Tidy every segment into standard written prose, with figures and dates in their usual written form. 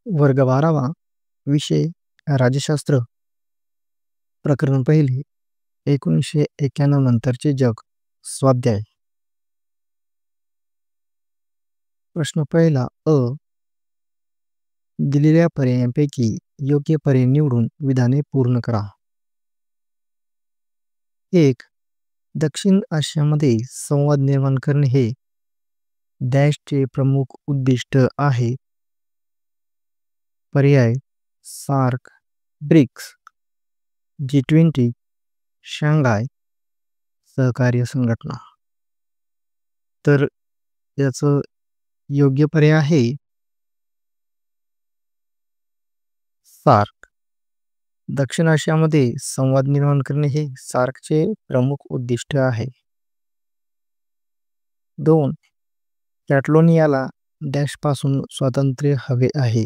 वर्ग 12वा. विषय राज्यशास्त्र. प्रकरण पहिले. 1991 नंतरचे जग. स्वाध्याय. प्रश्न पहिला अ. दिलेल्या पर्यायांपैकी योग्य पर्याय निवडून विधाने पूर्ण करा. 1. दक्षिण आशियामध्ये संवाद निर्माण करणे हे डॅशचे प्रमुख उद्दिष्ट आहे. पर्याय सार्क, ब्रिक्स, G20, शांघाय सहकार्य संघटना. तर याचं योग्य पर्याय आहे सार्क. दक्षिण आशियामध्ये संवाद निर्माण करणे हे सार्कचे प्रमुख उद्दिष्ट आहे. 2. कॅटलोनियाला डॅशपासून स्वातंत्र्य हवे आहे.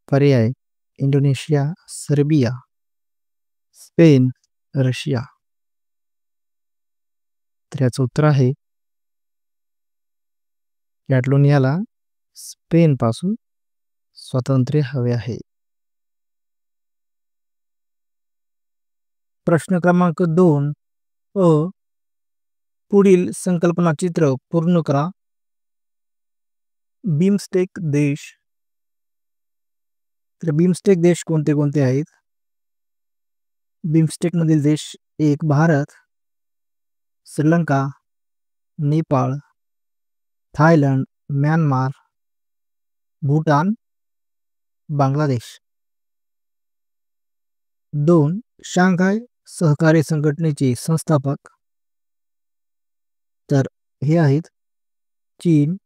पर्याय इंडोनेशिया, सर्बिया, स्पेन, रशिया. तर याचं उत्तर आहे कॅटलोनियाला स्पेनपासून स्वातंत्र्य हवे आहे. प्रश्न क्रमांक 2 अ. पुढील संकल्पना चित्र पूर्ण करा. बिमस्टेक देश. तर बिमस्टेक देश कोणते कोणते आहेत? बिमस्टेक मधील देश 1. Bharat, Sri Lanka, Nepal, Thailand, Myanmar, Bhutan, Bangladesh. 2. Shanghai सहकार्य संघटनेचे संस्थापक. तर हे आहेत चीन,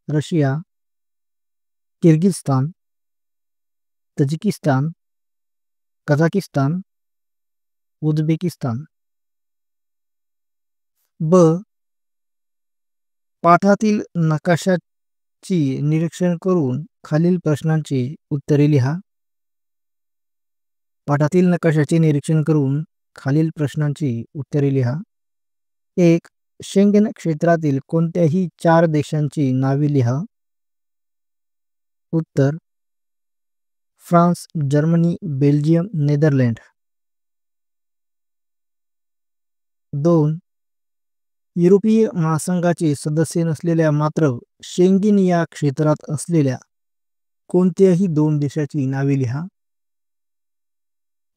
Russia, Kyrgyzstan, Tajikistan, Kazakhstan, Uzbekistan. ब. पाठातील नकाशाची निरीक्षण करून खालील प्रश्नांची उत्तरे लिहा. पाठातील नकाशाचे निरीक्षण करून खालील प्रश्नांची उत्तरे लिहा. 1. शेंगेन क्षेत्रातील कोणत्याही 4 देशांची नावे लिहा. उत्तर फ्रान्स, जर्मनी, बेल्जियम, नेदरलँड. 2. युरोपीय महासंघाचे सदस्य नसलेल्या मात्र शेंगेन या क्षेत्रात असलेल्या कोणत्याही 2 देशाची नावे लिहा.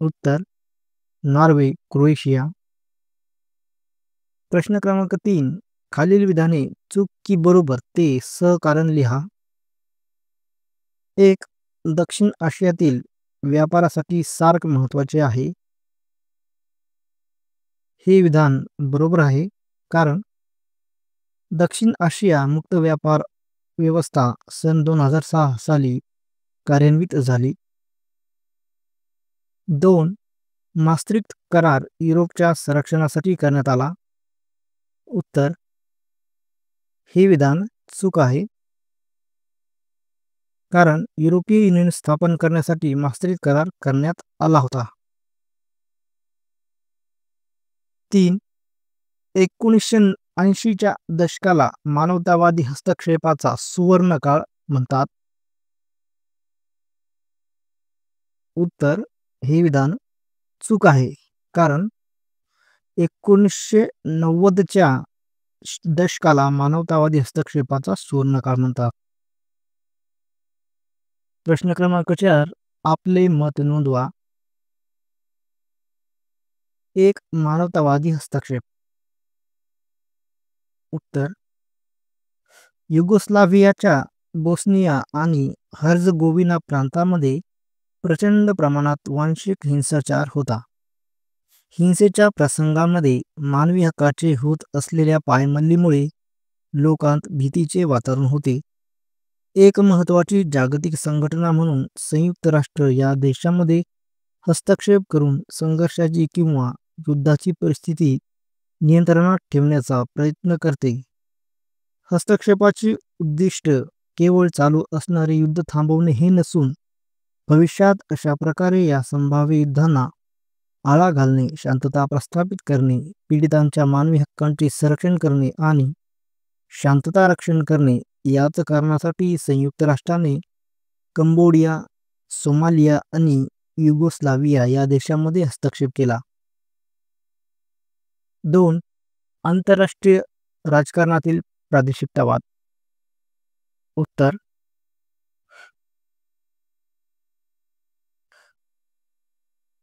उत्तर नॉर्वे, क्रोएशिया. प्रश्न क्रमांक 3. खालील विधाने चूक की बरोबर ते सहकारण लिहा. 1. दक्षिण आशियातील व्यापारासाठी सार्क महत्त्वाचे आहे. हे विधान बरोबर आहे, कारण दक्षिण आशिया मुक्त व्यापार व्यवस्था सन 2006 साली कार्यान्वित झाली. 2. मास्ट्रिक्ट करार युरोपच्या संरक्षणासाठी करण्यात आला. उत्तर हे विधान चूक आहे, कारण युरोपीय युनियन स्थापन करण्यासाठी मास्ट्रिक्ट करार करण्यात आला होता. 3. 1980च्या दशकाला मानवतावादी हस्तक्षेपाचा सुवर्ण काळ म्हणतात. उत्तर हे विधान चूक आहे, कारण 1990च्या दशकाला मानवतावादी हस्तक्षेपाचा सुवर्ण काळ म्हणतात. प्रश्न क्रमांक 4. आपले मत नोंदवा. 1. मानवतावादी हस्तक्षेप. उत्तर युगोस्लाव्हियाच्या बोस्निया आणि हर्झगोविना प्रांतामध्ये प्रचंड प्रमाणात वांशिक हिंसाचार होता. हिंसेच्या प्रसंगामध्ये मानवी हक्काचे होत असलेल्या पायमल्लीमुळे लोकांत भीतीचे वातावरण होते. एक महत्त्वाची जागतिक संघटना म्हणून संयुक्त राष्ट्र या देशामध्ये हस्तक्षेप करून संघर्षाची किंवा युद्धाची परिस्थिती नियंत्रणात ठेवण्याचा प्रयत्न करते. हस्तक्षेपाचे उद्दिष्ट केवळ चालू असणारे युद्ध थांबवणे हे नसून भविष्यात अशा प्रकारे या संभाव्य युद्धांना आळा घालणे, शांतता प्रस्थापित करणे, पीडितांच्या मानवी हक्कांचे संरक्षण करणे आणि शांतता रक्षण करणे याच कारणासाठी संयुक्त राष्ट्राने कंबोडिया, सोमालिया आणि युगोस्लाविया या देशांमध्ये हस्तक्षेप केला. 2. आंतरराष्ट्रीय राजकारणातील प्रादेशिकतावाद. उत्तर: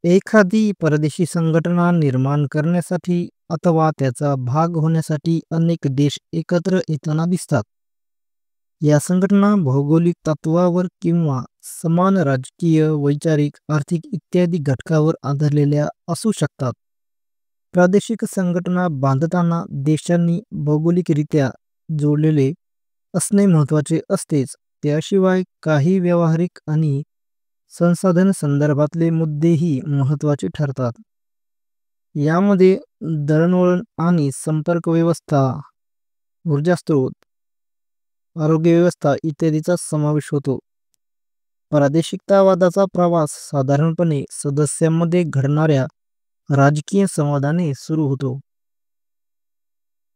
एखादी परदेशी संघटना निर्माण करण्यासाठी अथवा त्याचा भाग होण्यासाठी अनेक देश एकत्र येताना दिसतात. या संघटना भौगोलिक तत्वावर किंवा समान राजकीय, वैचारिक, आर्थिक इत्यादी घटकावर आधारलेल्या असू शकतात. प्रादेशिक संघटना बांधताना देशांनी भौगोलिकरित्या जोडलेले असणे महत्त्वाचे असतेच. त्याशिवाय काही व्यावहारिक आणि संसाधन संदर्भातले मुद्देही महत्त्वाचे ठरतात. यामध्ये दळणवळण आणि संपर्क व्यवस्था, ऊर्जा स्रोत, आरोग्य व्यवस्था इत्यादीचा समावेश होतो. प्रादेशिकतावादाचा प्रवास साधारणपणे सदस्यांमध्ये घडणाऱ्या राजकीय संवादाने सुरू होतो.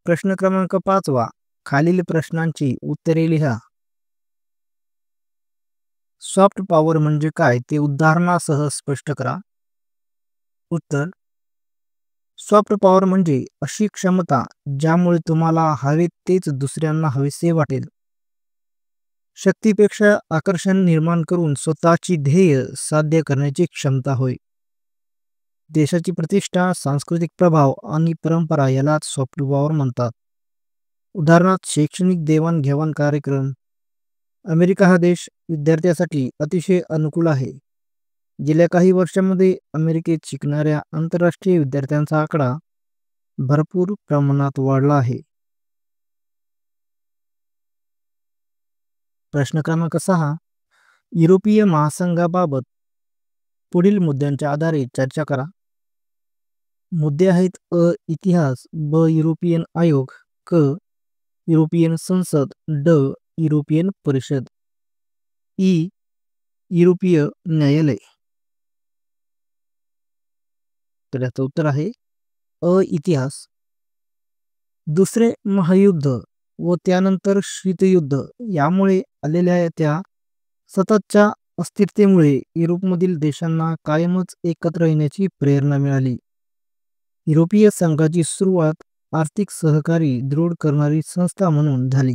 प्रश्न क्रमांक 5. खालील प्रश्नांची उत्तरे लिहा. सॉफ्ट पॉवर म्हणजे काय ते उदाहरणासह स्पष्ट करा. उत्तर: सॉफ्ट पॉवर म्हणजे अशी क्षमता ज्यामुळे तुम्हाला हवे तेच दुसऱ्यांना हवेसे वाटेल. शक्तीपेक्षा आकर्षण निर्माण करून स्वतःची ध्येय साध्य करण्याची क्षमता होय. देशाची प्रतिष्ठा, सांस्कृतिक प्रभाव आणि परंपरा यालाच सॉफ्ट पॉवर म्हणतात. उदाहरणार्थ शैक्षणिक देवाणघेवाण कार्यक्रम. अमेरिका हा देश विद्यार्थ्यांसाठी अतिशय अनुकूल आहे. गेल्या काही वर्षांमध्ये अमेरिकेत शिकणाऱ्या आंतरराष्ट्रीय विद्यार्थ्यांचा आकडा भरपूर प्रमाणात वाढला आहे. प्रश्न क्रमांक 6. युरोपीय महासंघाबाबत पुढील मुद्द्यांच्या आधारे चर्चा करा. मुद्दे आहेत: अ. इतिहास, ब. युरोपियन आयोग, क. युरोपियन संसद, ड. युरोपियन परिषद, ई. युरोपीय न्यायालय. तर याचं उत्तर आहे अ. इतिहास. दुसरे महायुद्ध व त्यानंतर शीतयुद्ध यामुळे आलेल्या त्या सततच्या अस्थिरतेमुळे युरोपमधील देशांना कायमच एकत्र येण्याची प्रेरणा मिळाली. युरोपीय संघाची सुरुवात आर्थिक सहकारी दृढ करणारी संस्था म्हणून झाली.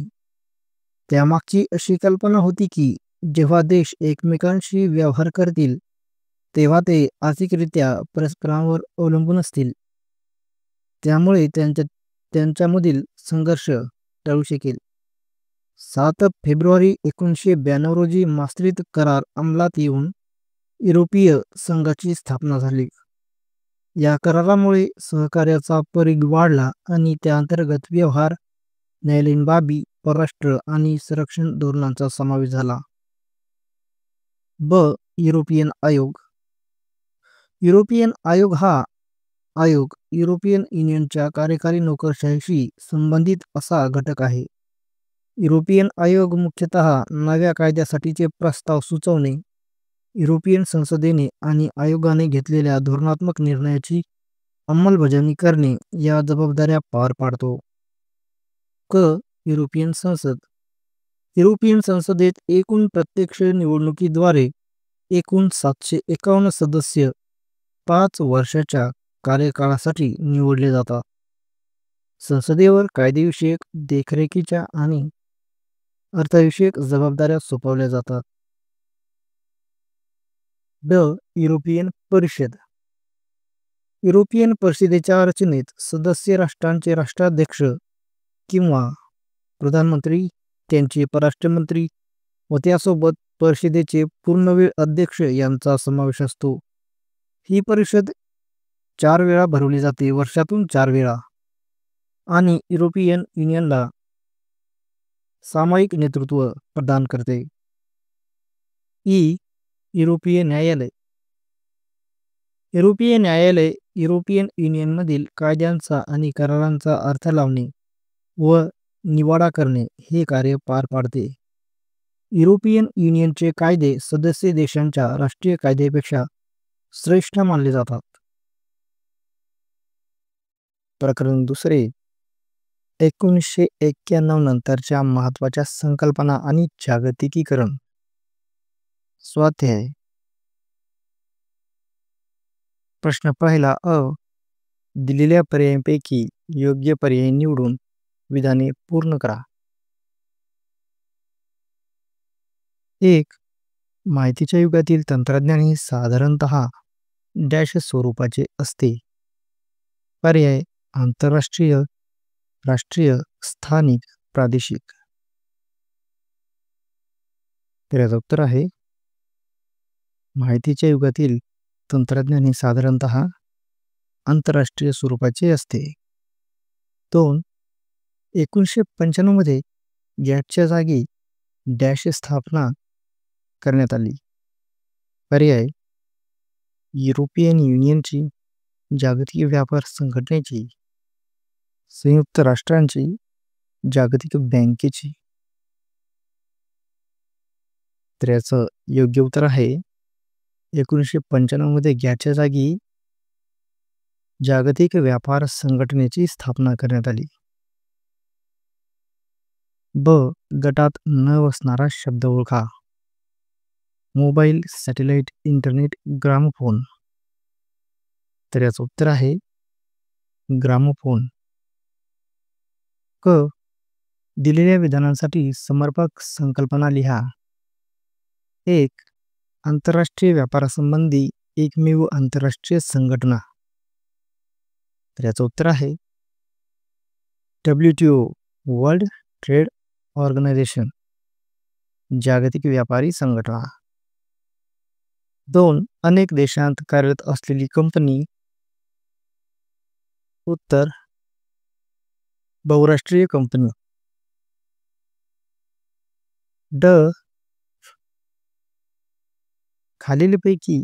त्यामागची अशी कल्पना होती की जेव्हा देश एकमेकांशी व्यवहार करतील तेव्हा ते आर्थिकरित्या परस्परांवर अवलंबून असतील. त्यामुळे त्यांच्यामधील संघर्ष टळू शकेल. 7 फेब्रुवारी 1992 रोजी मास्त्रित करार अंमलात येऊन युरोपीय संघाची स्थापना झाली. या करारामुळे सहकार्याचा परिघ वाढला आणि त्या अंतर्गत व्यवहार, न्यायालयीन बाबी, परराष्ट्र आणि संरक्षण धोरणांचा समावेश झाला. ब. युरोपियन आयोग. युरोपियन आयोग हा आयोग युरोपियन युनियनच्या कार्यकारी नोकरशाहीशी संबंधित असा घटक आहे. युरोपियन आयोग मुख्यतः नव्या कायद्यासाठीचे प्रस्ताव सुचवणे, युरोपियन संसदेने आणि आयोगाने घेतलेल्या धोरणात्मक निर्णयाची अंमलबजावणी करणे या जबाबदाऱ्या पार पाडतो. क. युरोपियन संसद. युरोपियन संसदेत एकूण प्रत्यक्ष निवडणुकीद्वारे एकूण 751 सदस्य 5 वर्षाच्या कार्यकाळासाठी निवडले जातात. संसदेवर कायदेविषयक, देखरेखीच्या आणि अर्थविषयक जबाबदाऱ्या सोपवल्या जातात. ड. युरोपियन परिषद. युरोपियन परिषदेच्या रचनेत सदस्य राष्ट्रांचे राष्ट्राध्यक्ष किंवा प्रधानमंत्री, त्यांचे परराष्ट्रमंत्री व त्यासोबत परिषदेचे पूर्णवेळ अध्यक्ष यांचा समावेश असतो. ही परिषद 4 वेळा भरवली जाते, वर्षातून 4 वेळा, आणि युरोपियन युनियनला सामायिक नेतृत्व प्रदान करते. ई. युरोपीय न्यायालय. युरोपीय न्यायालय युरोपियन युनियनमधील कायद्यांचा आणि करारांचा अर्थ लावणे व निवाडा करणे हे कार्य पार पाडते. युरोपियन युनियनचे कायदे सदस्य देशांच्या राष्ट्रीय कायद्यापेक्षा श्रेष्ठ मानले जातात. प्रकरण दुसरे. 1991 नंतरच्या महत्त्वाच्या संकल्पना आणि जागतिकीकरण. स्वाध्याय. प्रश्न पहिला अ. दिलेल्या पर्यायांपैकी योग्य पर्याय निवडून विधाने पूर्ण करा. 1. माहितीच्या युगातील तंत्रज्ञान हे साधारणतः डॅश स्वरूपाचे असते. पर्याय आंतरराष्ट्रीय, राष्ट्रीय, स्थानिक, प्रादेशिक. तर याचं उत्तर आहे माहितीच्या युगातील तंत्रज्ञान हे साधारणतः आंतरराष्ट्रीय स्वरूपाचे असते. 2. 1995 मध्ये गॅटच्या जागी डॅश स्थापना करण्यात आली. पर्याय युरोपियन युनियनची, जागतिक व्यापार संघटनेची, संयुक्त राष्ट्रांची, जागतिक बँकेची. तर याचं योग्य उत्तर आहे 1995 मध्ये गॅटच्या जागी जागतिक व्यापार संघटनेची स्थापना करण्यात आली. ब. गटात न बसणारा शब्द ओळखा. Mobile, satellite, internet, gramophone. तर याचं उत्तर आहे ग्रामोफोन. क. दिलेल्या विधानांसाठी समर्पक संकल्पना लिहा. 1. आंतरराष्ट्रीय व्यापारासंबंधी एकमेव आंतरराष्ट्रीय संघटना. तर याचं उत्तर आहे WTO, वर्ल्ड ट्रेड ऑर्गनायझेशन, जागतिक व्यापारी संघटना. 2. अनेक देशांत कार्यरत असलेली कंपनी. उत्तर बहुराष्ट्रीय कंपनी. ड. खालीलपैकी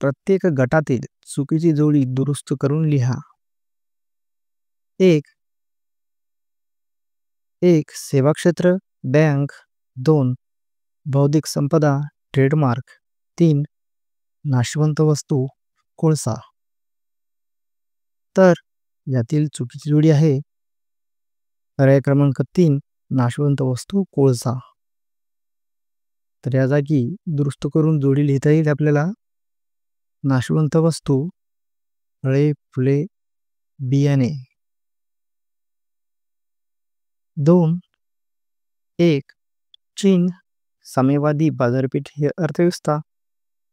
प्रत्येक गटातील चुकीची जोडी दुरुस्त करून लिहा. 1. सेवा क्षेत्र, बँक. 2. बौद्धिक संपदा, ट्रेडमार्क. 3. नाशवंत वस्तू, कोळसा. तर यातील चुकीची जोडी आहे पर्याय क्रमांक 3, नाशवंत वस्तू, कोळसा. तर या जागी दुरुस्त करून जोडी लिहिता येईल आपल्याला. नाशवंत वस्तू, फळे, फुले, बियाणे. 2. 1. चीन साम्यवादी बाजारपेठीय अर्थव्यवस्था.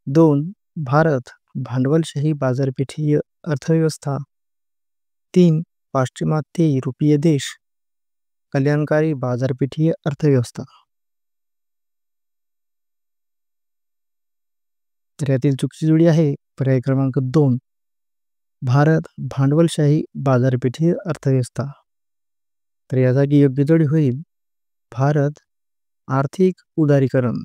2. भारत भांडवलशाही बाजारपेठीय अर्थव्यवस्था. 3. पाश्चिमात्य युरोपीय देश कल्याणकारी बाजारपेठीय अर्थव्यवस्था. तर यातील चुकीची जोडी आहे पर्याय क्रमांक 2, भारत भांडवलशाही बाजारपेठीय अर्थव्यवस्था. तर या जागी योग्य जोडी होईल भारत आर्थिक उदारीकरण.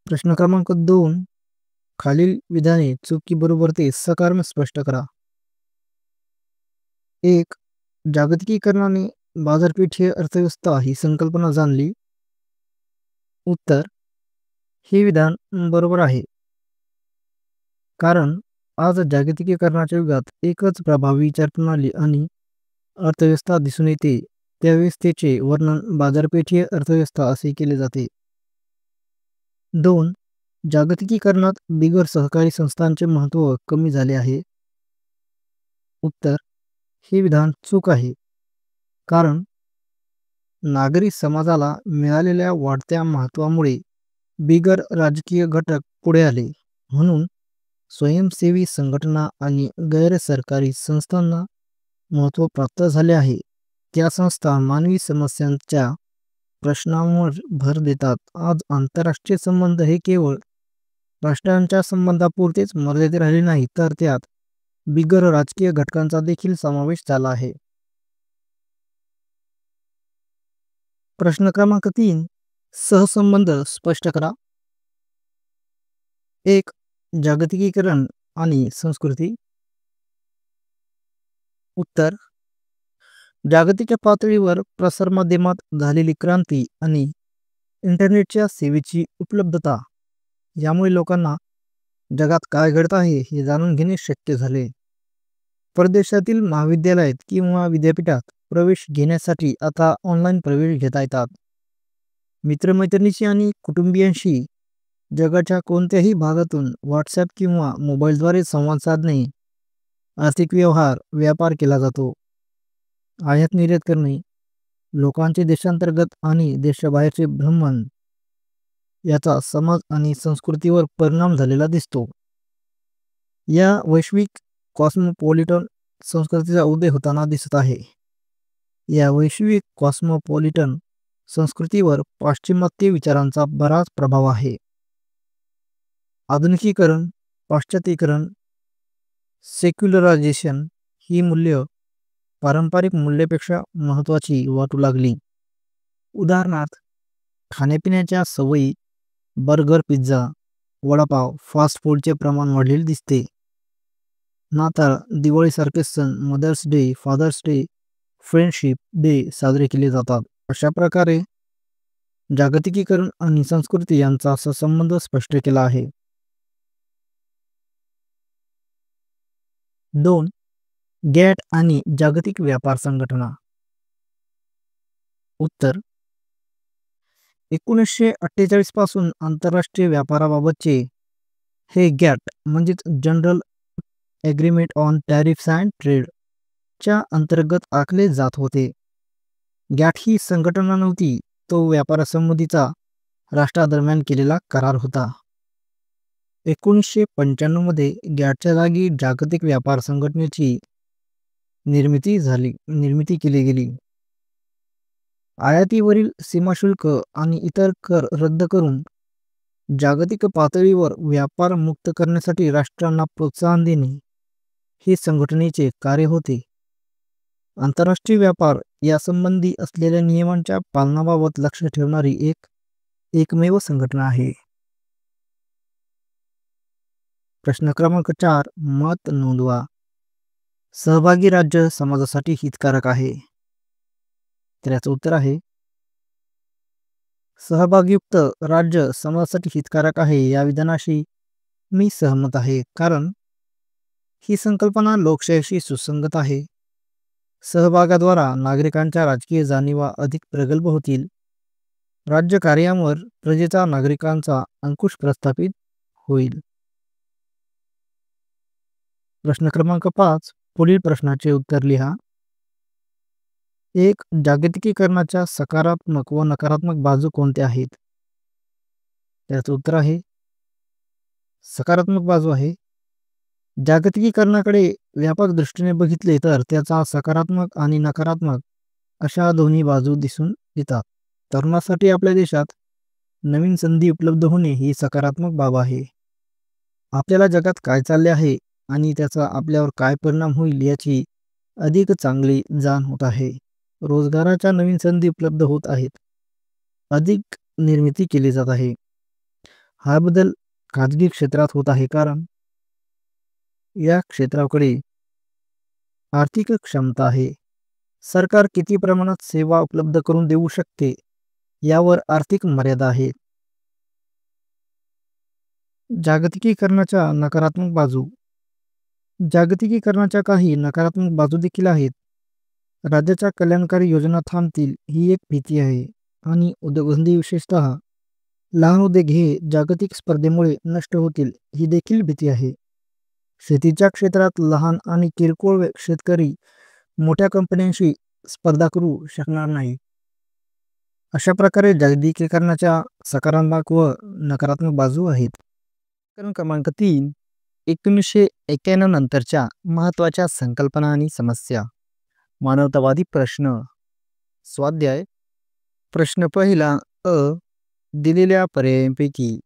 प्रश्न क्रमांक 2. खालील विधाने चुकी बरोबर ते सकारात्मक स्पष्ट करा. 1. जागतिकीकरणाने बाजारपेठीय अर्थव्यवस्था ही संकल्पना जाणली. उत्तर हे विधान बरोबर आहे. कारण आज जागतिकीकरणाच्या युगात एकच प्रभावी विचारप्रणाली आणि अर्थव्यवस्था दिसून येते. त्या व्यवस्थेचे वर्णन बाजारपेठीय अर्थव्यवस्था असे केले जाते. 2. जागतिकीकरणात बिगर सहकारी संस्थांचे महत्त्व कमी झाले आहे. उत्तर हे विधान चूक आहे. कारण नागरी समाजाला मिळालेल्या वाढत्या महत्त्वामुळे बिगर राजकीय घटक पुढे आले. म्हणून स्वयंसेवी संघटना आणि गैर सरकारी संस्थांना महत्त्व प्राप्त झाले आहे. त्या संस्था मानवी समस्यांच्या प्रश्नांवर भर देतात. आज आंतरराष्ट्रीय संबंध हे केवळ राष्ट्रांच्या संबंधापुरतेच मर्यादित राहिले नाही, तर त्यात बिगर राजकीय घटकांचा देखील समावेश झाला आहे. प्रश्न क्रमांक 3. सहसंबंध स्पष्ट करा. 1. जागतिकीकरण आणि संस्कृती. उत्तर जागतिक पातळीवर प्रसारमाध्यमात झालेली क्रांती आणि इंटरनेटच्या सेवेची उपलब्धता यामुळे लोकांना जगात काय घडत आहे हे जाणून घेणे शक्य झाले. परदेशातील महाविद्यालयात किंवा विद्यापीठात प्रवेश घेण्यासाठी आता ऑनलाईन प्रवेश घेता येतात. मित्रमैत्रिणींशी आणि कुटुंबियांशी जगाच्या कोणत्याही भागातून व्हॉट्सॲप किंवा मोबाईलद्वारे संवाद साधणे, आर्थिक व्यवहार, व्यापार केला जातो. आयात निर्यात करणे, लोकांचे देशांतर्गत आणि देशाबाहेरचे भ्रमण याचा समाज आणि संस्कृतीवर परिणाम झालेला दिसतो. या वैश्विक कॉस्मोपॉलिटन संस्कृतीचा उदय होताना दिसत आहे. या वैश्विक कॉस्मोपॉलिटन संस्कृतीवर पाश्चिमात्य विचारांचा बराच प्रभाव आहे. आधुनिकीकरण, पाश्चात्यीकरण, सेक्युलरायझेशन ही मूल्य पारंपरिक मूल्यापेक्षा महत्त्वाची वाटू लागली. उदाहरणार्थ, खाण्यापिण्याच्या सवयी, बर्गर, पिझ्झा, वडापाव, फास्ट फूडचे प्रमाण वाढलेले दिसते. नाताळ, दिवाळीसारखे सण, mother's day, father's day, friendship day साजरे केले जातात. अशा प्रकारे जागतिकीकरण आणि संस्कृती यांचा संबंध स्पष्ट केला आहे. 2. गॅट आणि जागतिक व्यापार संघटना. उत्तर: 1948 पासून आंतरराष्ट्रीय व्यापाराबाबतचे हे गॅट म्हणजेच general agreement on tariffs and trade च्या अंतर्गत आखले जात होते. गॅट ही संघटना नव्हती, तो व्यापारासंबंधीचा राष्ट्रादरम्यान केलेला करार होता. 1995 मध्ये गॅटच्या जागी जागतिक व्यापार संघटनेची निर्मिती केली गेली. आयातीवरील सीमाशुल्क आणि इतर कर रद्द करून जागतिक पातळीवर व्यापार मुक्त करण्यासाठी राष्ट्रांना प्रोत्साहन देणे हे संघटनेचे कार्य होते. आंतरराष्ट्रीय व्यापार यासंबंधी असलेल्या नियमांच्या पालनाबाबत लक्ष ठेवणारी एकमेव संघटना आहे. प्रश्न क्रमांक 4. मत नोंदवा. सहभागी राज्य समाजासाठी हितकारक आहे. तर याचं उत्तर आहे सहभागयुक्त राज्य समाजासाठी हितकारक आहे या विधानाशी मी सहमत आहे, कारण ही संकल्पना लोकशाहीशी सुसंगत आहे. सहभागाद्वारा नागरिकांच्या राजकीय जाणीवा अधिक प्रगल्भ होतील. राज्य कार्यांवर प्रजेचा नागरिकांचा अंकुश प्रस्थापित होईल. प्रश्न क्रमांक 5. पुढील प्रश्नाचे उत्तर लिहा. 1. जागतिकीकरणाच्या सकारात्मक व नकारात्मक बाजू कोणत्या आहेत? त्याचं उत्तर आहे सकारात्मक बाजू आहे. जागतिकीकरणाकडे व्यापक दृष्टीने बघितले तर त्याचा सकारात्मक आणि नकारात्मक अशा दोन्ही बाजू दिसून येतात. तरुणासाठी आपल्या देशात नवीन संधी उपलब्ध होणे ही सकारात्मक बाब आहे. आपल्याला जगात काय चालले आहे आणि त्याचा आपल्यावर काय परिणाम होईल याची अधिक चांगली जाण होत आहे. रोजगाराच्या नवीन संधी उपलब्ध होत आहेत. अधिक निर्मिती केली जात आहे. हा बदल खाजगी क्षेत्रात होत आहे, कारण या क्षेत्राकडे आर्थिक क्षमता आहे. सरकार किती प्रमाणात सेवा उपलब्ध करून देऊ शकते यावर आर्थिक मर्यादा आहेत. जागतिकीकरणाच्या नकारात्मक बाजू. जागतिकीकरणाच्या काही नकारात्मक बाजू देखील आहेत. राज्याच्या कल्याणकारी योजना थांबतील ही एक भीती आहे आणि उद्योगधंदे, विशेषतः लहान उद्योग हे जागतिक स्पर्धेमुळे नष्ट होतील ही देखील भीती आहे. शेतीच्या क्षेत्रात लहान आणि किरकोळ शेतकरी मोठ्या कंपन्यांशी स्पर्धा करू शकणार नाही. अशा प्रकारे जागतिकीकरणाच्या सकारात्मक व नकारात्मक बाजू आहेत. प्रकरण क्रमांक 3. 1991 नंतरच्या महत्त्वाच्या संकल्पना आणि समस्या. मानवतावादी प्रश्न. स्वाध्याय. प्रश्न पहिला अ. दिलेल्या पर्यायांपैकी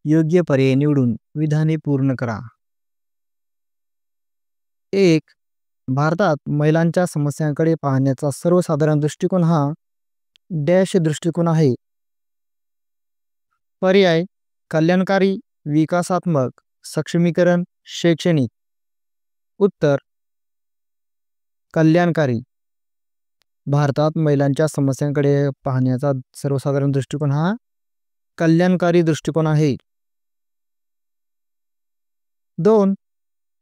योग्य पर्याय निवडून विधाने पूर्ण करा. 1. भारतात महिलांच्या समस्यांकडे पाहण्याचा सर्वसाधारण दृष्टिकोन हा डॅश दृष्टिकोन आहे. पर्याय: कल्याणकारी, विकासात्मक, सक्षमीकरण, शैक्षणिक. उत्तर: कल्याणकारी. भारतात महिलांच्या समस्यांकडे पाहण्याचा सर्वसाधारण दृष्टिकोन हा कल्याणकारी दृष्टिकोन आहे. 2.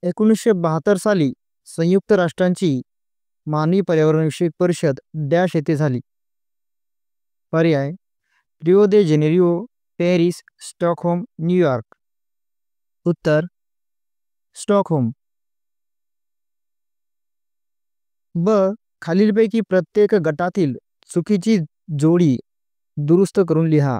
1972 साली संयुक्त राष्ट्रांची मानवी पर्यावरणविषयक परिषद डॅश येथे झाली? पर्याय रिओ दे जेनेरिओ, पॅरिस, स्टॉकहोम, न्यूयॉर्क. उत्तर स्टॉकहोम. ब. खालीलपैकी प्रत्येक गटातील चुकीची जोडी दुरुस्त करून लिहा.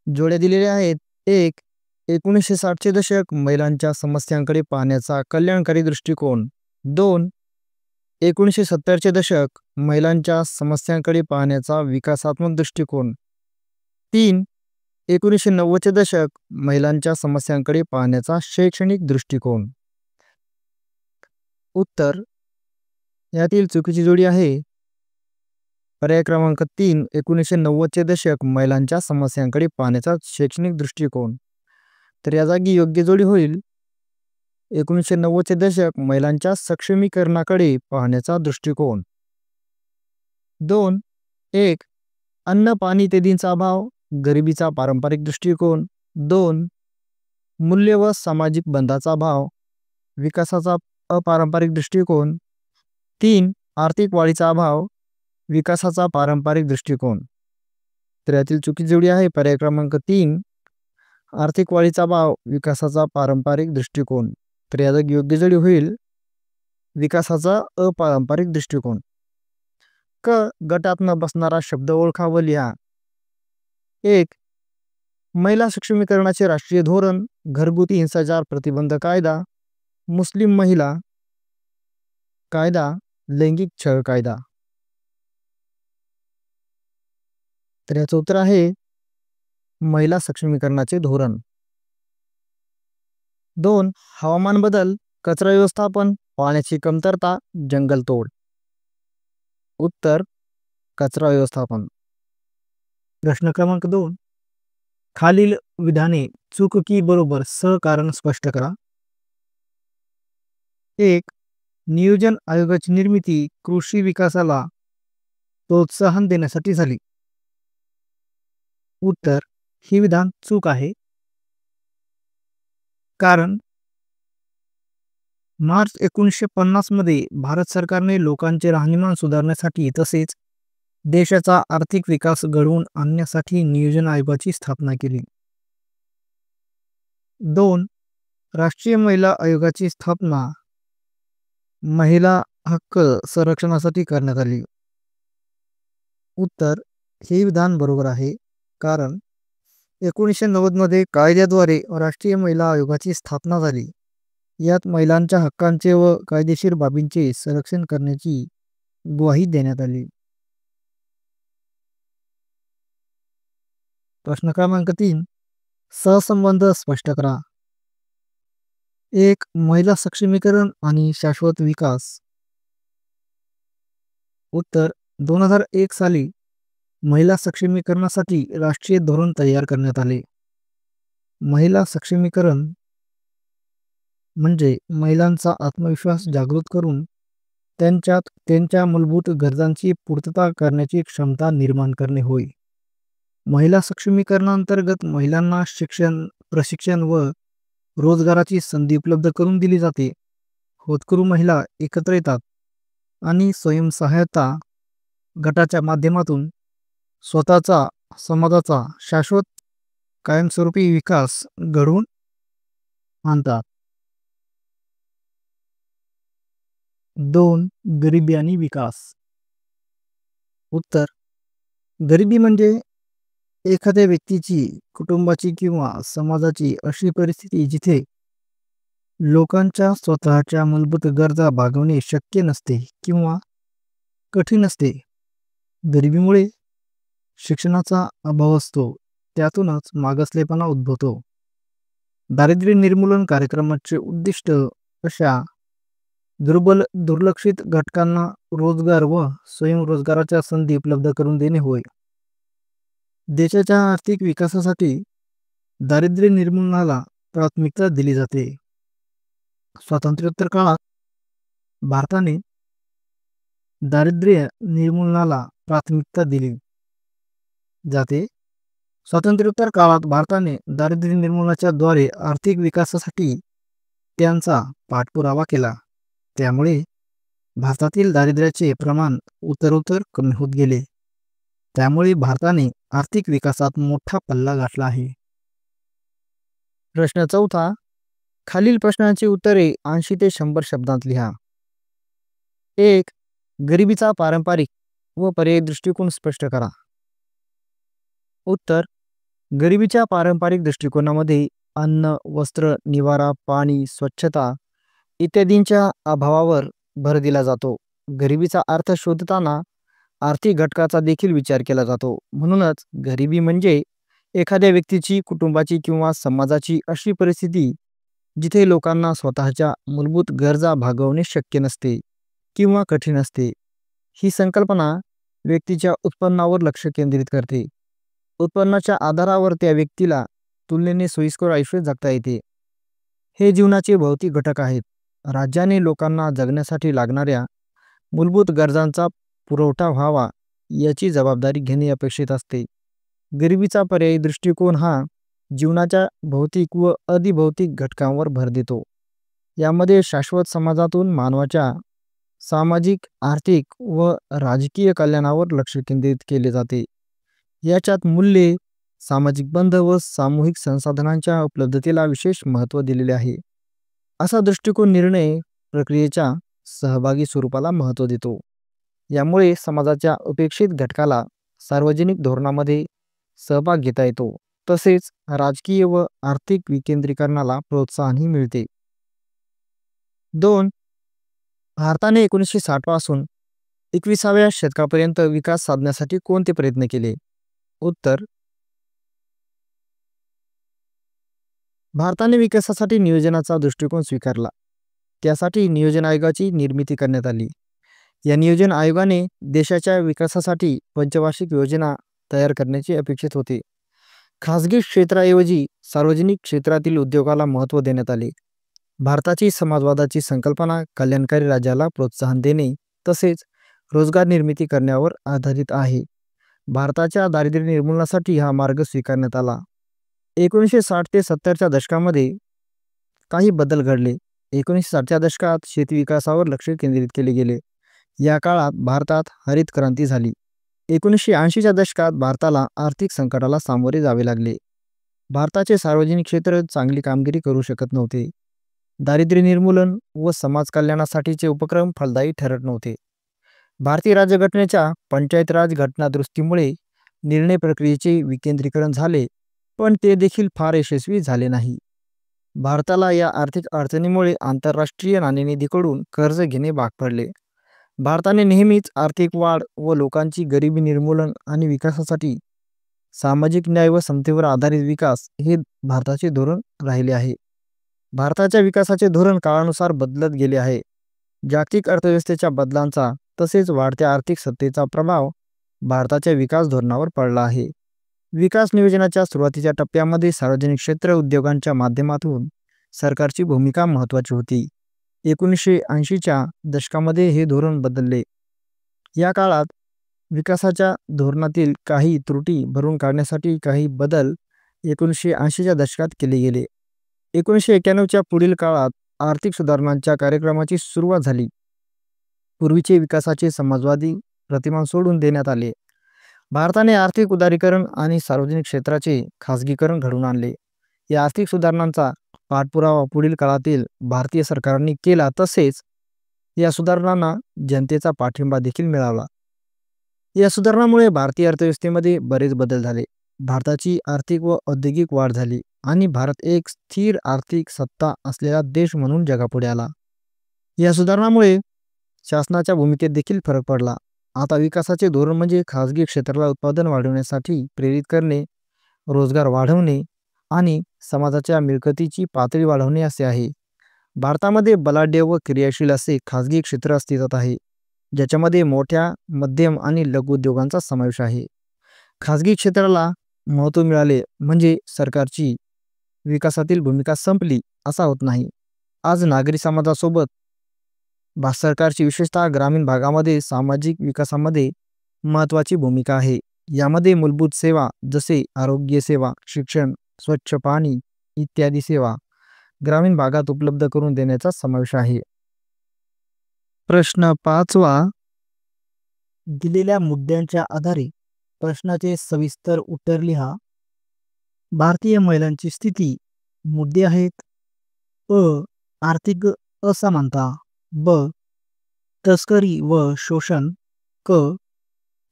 जोड्या दिलेल्या आहेत. 1. 1960चे दशक महिलांच्या समस्यांकडे पाहण्याचा कल्याणकारी दृष्टिकोन. 2. 1970चे दशक महिलांच्या समस्यांकडे पाहण्याचा विकासात्मक दृष्टिकोन. 3. 1990चे दशक महिलांच्या समस्यांकडे पाहण्याचा शैक्षणिक दृष्टिकोन. उत्तर यातील चुकीची जोडी आहे पर्याय क्रमांक 3. 1990चे दशक महिलांच्या समस्यांकडे पाहण्याचा शैक्षणिक दृष्टिकोन. तर या जागी योग्य जोडी होईल 1990चे दशक महिलांच्या सक्षमीकरणाकडे पाहण्याचा दृष्टिकोन. 2. 1. अन्न पाणी इत्यादींचा अभाव, गरिबीचा पारंपरिक दृष्टिकोन. 2. मूल्य व सामाजिक बंधाचा अभाव, विकासाचा अपारंपरिक दृष्टिकोन. 3. आर्थिक वाढीचा अभाव, विकासाचा पारंपरिक दृष्टिकोन. तर यातील चुकीची जोडी आहे पर्याय क्रमांक 3. आर्थिक वाढीचा अभाव, विकासाचा पारंपरिक दृष्टिकोन. तर या जागी योग्य जोडी होईल विकासाचा अपारंपरिक दृष्टिकोन. क. गटात न बसणारा शब्द ओळखा व लिहा. 1. महिला सक्षमीकरणाचे राष्ट्रीय धोरण, घरगुती हिंसाचार प्रतिबंध कायदा, मुस्लिम महिला कायदा, लैंगिक छळ कायदा. तर याचं उत्तर आहे महिला सक्षमीकरणाचे धोरण. 2. हवामान बदल, कचरा व्यवस्थापन, पाण्याची कमतरता, जंगलतोड. उत्तर कचरा व्यवस्थापन. प्रश्न क्रमांक 2. खालील विधाने चूक की बरोबर सहकारण स्पष्ट करा. 1. नियोजन आयोगाची निर्मिती कृषी विकासाला प्रोत्साहन देण्यासाठी झाली. उत्तर ही विधान चूक आहे. कारण मार्च 1950 मध्ये भारत सरकारने लोकांचे राहणीमान सुधारण्यासाठी तसेच देशाचा आर्थिक विकास घडवून आणण्यासाठी नियोजन आयोगाची स्थापना केली. 2. राष्ट्रीय महिला आयोगाची स्थापना महिला हक्क संरक्षणासाठी करण्यात आली. उत्तर हे विधान बरोबर आहे. कारण 1990 मध्ये कायद्याद्वारे राष्ट्रीय महिला आयोगाची स्थापना झाली. यात महिलांच्या हक्कांचे व कायदेशीर बाबींचे संरक्षण करण्याची ग्वाही देण्यात आली. प्रश्न क्रमांक 3. सहसंबंध स्पष्ट करा. 1. महिला सक्षमीकरण आणि शाश्वत विकास. उत्तर 2001 साली महिला सक्षमीकरणासाठी राष्ट्रीय धोरण तयार करण्यात आले. महिला सक्षमीकरण म्हणजे महिलांचा आत्मविश्वास जागृत करून त्यांच्यात त्यांच्या मूलभूत गरजांची पूर्तता करण्याची क्षमता निर्माण करणे होय. महिला सक्षमीकरणांतर्गत महिलांना शिक्षण, प्रशिक्षण व रोजगाराची संधी उपलब्ध करून दिली जाते. होतकरू महिला एकत्र येतात आणि स्वयंसहायता गटाच्या माध्यमातून स्वतःचा, समाजाचा शाश्वत कायमस्वरूपी विकास घडवून आणतात. 2. गरिबी आणि विकास. उत्तर गरिबी म्हणजे एखाद्या व्यक्तीची, कुटुंबाची किंवा समाजाची अशी परिस्थिती जिथे लोकांच्या स्वतःच्या मूलभूत गरजा भागवणे शक्य नसते किंवा कठीण असते. गरिबीमुळे शिक्षणाचा अभाव असतो, त्यातूनच मागासलेपणा उद्भवतो. दारिद्र्य निर्मूलन कार्यक्रमाचे उद्दिष्ट अशा दुर्बल, दुर्लक्षित घटकांना रोजगार व स्वयंरोजगाराच्या संधी उपलब्ध करून देणे होय. देशाच्या आर्थिक विकासासाठी दारिद्र्य निर्मूलनाला प्राथमिकता दिली जाते. स्वातंत्र्योत्तर काळात भारताने दारिद्र्य निर्मूलनाला प्राथमिकता दिली जाते. स्वातंत्र्योत्तर काळात भारताने दारिद्र्य निर्मूलनाच्या द्वारे आर्थिक विकासासाठी त्यांचा पाठपुरावा केला. त्यामुळे भारतातील दारिद्र्याचे प्रमाण उत्तरोत्तर कमी होत गेले. त्यामुळे भारताने आर्थिक विकासात मोठा पल्ला गाठला आहे. प्रश्न 4. खालील प्रश्नांची उत्तरे 80 ते 100 शब्दांत लिहा. 1. गरिबीचा पारंपरिक व पर्यायी दृष्टिकोन स्पष्ट करा. उत्तर: गरिबीच्या पारंपरिक दृष्टिकोनामध्ये अन्न, वस्त्र, निवारा, पाणी, स्वच्छता इत्यादींच्या अभावावर भर दिला जातो. गरिबीचा अर्थ शोधताना आर्थिक घटकाचा देखील विचार केला जातो. म्हणूनच गरिबी म्हणजे एखाद्या व्यक्तीची, कुटुंबाची किंवा समाजाची अशी परिस्थिती जिथे लोकांना स्वतःच्या मूलभूत गरजा भागवणे शक्य नसते किंवा कठीण असते. ही संकल्पना व्यक्तीच्या उत्पन्नावर लक्ष केंद्रित करते. उत्पन्नाच्या आधारावर त्या व्यक्तीला तुलनेने सोयीस्कर आयुष्य जगता येते. हे जीवनाचे भौतिक घटक आहेत. राज्याने लोकांना जगण्यासाठी लागणाऱ्या मूलभूत गरजांचा पुरवठा व्हावा याची जबाबदारी घेणे अपेक्षित असते. गरिबीचा पर्यायी दृष्टिकोन हा जीवनाच्या भौतिक व अधिभौतिक घटकांवर भर देतो. यामध्ये शाश्वत समाजातून मानवाच्या सामाजिक, आर्थिक व राजकीय कल्याणावर लक्ष केंद्रित केले जाते. याच्यात मूल्ये, सामाजिक बंध व सामूहिक संसाधनांच्या उपलब्धतेला विशेष महत्त्व दिलेले आहे. असा दृष्टिकोन निर्णय प्रक्रियेच्या सहभागी स्वरूपाला महत्त्व देतो. यामुळे समाजाच्या अपेक्षित घटकाला सार्वजनिक धोरणामध्ये सहभाग घेता येतो. तसेच राजकीय व आर्थिक विकेंद्रीकरणाला प्रोत्साहनही मिळते. 2. भारताने 1960 पासून 21व्या शतकापर्यंत विकास साधण्यासाठी कोणते प्रयत्न केले? उत्तर: भारताने विकासासाठी नियोजनाचा दृष्टिकोन स्वीकारला. त्यासाठी नियोजन आयोगाची निर्मिती करण्यात आली. या नियोजन आयोगाने देशाच्या विकासासाठी पंचवार्षिक योजना तयार करण्याचे अपेक्षित होते. खासगी क्षेत्राऐवजी सार्वजनिक क्षेत्रातील उद्योगाला महत्त्व देण्यात आले. भारताची समाजवादाची संकल्पना कल्याणकारी राज्याला प्रोत्साहन देणे तसेच रोजगार निर्मिती करण्यावर आधारित आहे. भारताच्या दारिद्र्य निर्मूलनासाठी हा मार्ग स्वीकारण्यात आला. 1960 ते 70च्या दशकामध्ये काही बदल घडले. 1960च्या दशकात शेती विकासावर लक्ष केंद्रित केले गेले. या काळात भारतात हरित क्रांती झाली. 1980च्या दशकात भारताला आर्थिक संकटाला सामोरे जावे लागले. भारताचे सार्वजनिक क्षेत्र चांगली कामगिरी करू शकत नव्हते. दारिद्र्य निर्मूलन व समाज कल्याणासाठीचे उपक्रम फलदायी ठरत नव्हते. भारतीय राज्यघटनेच्या पंचायत राज घटना दुरुस्तीमुळे निर्णय प्रक्रियेचे विकेंद्रीकरण झाले, पण ते देखील फार यशस्वी झाले नाही. भारताला या आर्थिक अडचणीमुळे आंतरराष्ट्रीय नाणेनिधीकडून कर्ज घेणे भाग पडले. भारताने नेहमीच आर्थिक वाढ व लोकांची गरिबी निर्मूलन आणि विकासासाठी सामाजिक न्याय व समतेवर आधारित विकास हे भारताचे धोरण राहिले आहे. भारताच्या विकासाचे धोरण काळानुसार बदलत गेले आहे. जागतिक अर्थव्यवस्थेच्या बदलांचा तसेच वाढत्या आर्थिक सत्तेचा प्रभाव भारताच्या विकास धोरणावर पडला आहे. विकास नियोजनाच्या सुरुवातीच्या टप्प्यामध्ये सार्वजनिक क्षेत्र उद्योगांच्या माध्यमातून सरकारची भूमिका महत्त्वाची होती. 1980च्या दशकामध्ये हे धोरण बदलले. या काळात विकासाच्या धोरणातील काही त्रुटी भरून काढण्यासाठी काही बदल 1980च्या दशकात केले गेले. 1991च्या पुढील काळात आर्थिक सुधारणांच्या कार्यक्रमाची सुरुवात झाली. पूर्वीचे विकासाचे समाजवादी प्रतिमान सोडून देण्यात आले. भारताने आर्थिक उदारीकरण आणि सार्वजनिक क्षेत्राचे खासगीकरण घडवून आणले. या आर्थिक सुधारणांचा पाठपुरावा पुढील काळातील भारतीय सरकारांनी केला तसेच या सुधारणांना जनतेचा पाठिंबा देखील मिळाला. या सुधारणांमुळे भारतीय अर्थव्यवस्थेमध्ये बरेच बदल झाले. भारताची आर्थिक व औद्योगिक वाढ झाली आणि भारत एक स्थिर आर्थिक सत्ता असलेला देश म्हणून जगापुढे आला. या सुधारणांमुळे शासनाच्या भूमिकेत देखील फरक पडला. आता विकासाचे धोरण म्हणजे खासगी क्षेत्राला उत्पादन वाढवण्यासाठी प्रेरित करणे, रोजगार वाढवणे आणि समाजाच्या मिळकतीची पातळी वाढवणे असे आहे. भारतामध्ये बलाढ्य व क्रियाशील असे खासगी क्षेत्र अस्तित्वात आहे, ज्याच्यामध्ये मोठ्या, मध्यम आणि लघु उद्योगांचा समावेश आहे. खासगी क्षेत्राला महत्त्व मिळाले म्हणजे सरकारची विकासातील भूमिका संपली असा होत नाही. आज नागरी समाजासोबत सरकारची विशेषतः ग्रामीण भागामध्ये सामाजिक विकासामध्ये महत्त्वाची भूमिका आहे. यामध्ये मूलभूत सेवा जसे आरोग्य सेवा, शिक्षण, स्वच्छ पाणी इत्यादी सेवा ग्रामीण भागात उपलब्ध करून देण्याचा समावेश आहे. प्रश्न 5वा. दिलेल्या मुद्द्यांच्या आधारे प्रश्नाचे सविस्तर उत्तर लिहा. भारतीय महिलांची स्थिती. मुद्दे आहेत: अ. आर्थिक असमानता. ब. तस्करी व शोषण. क.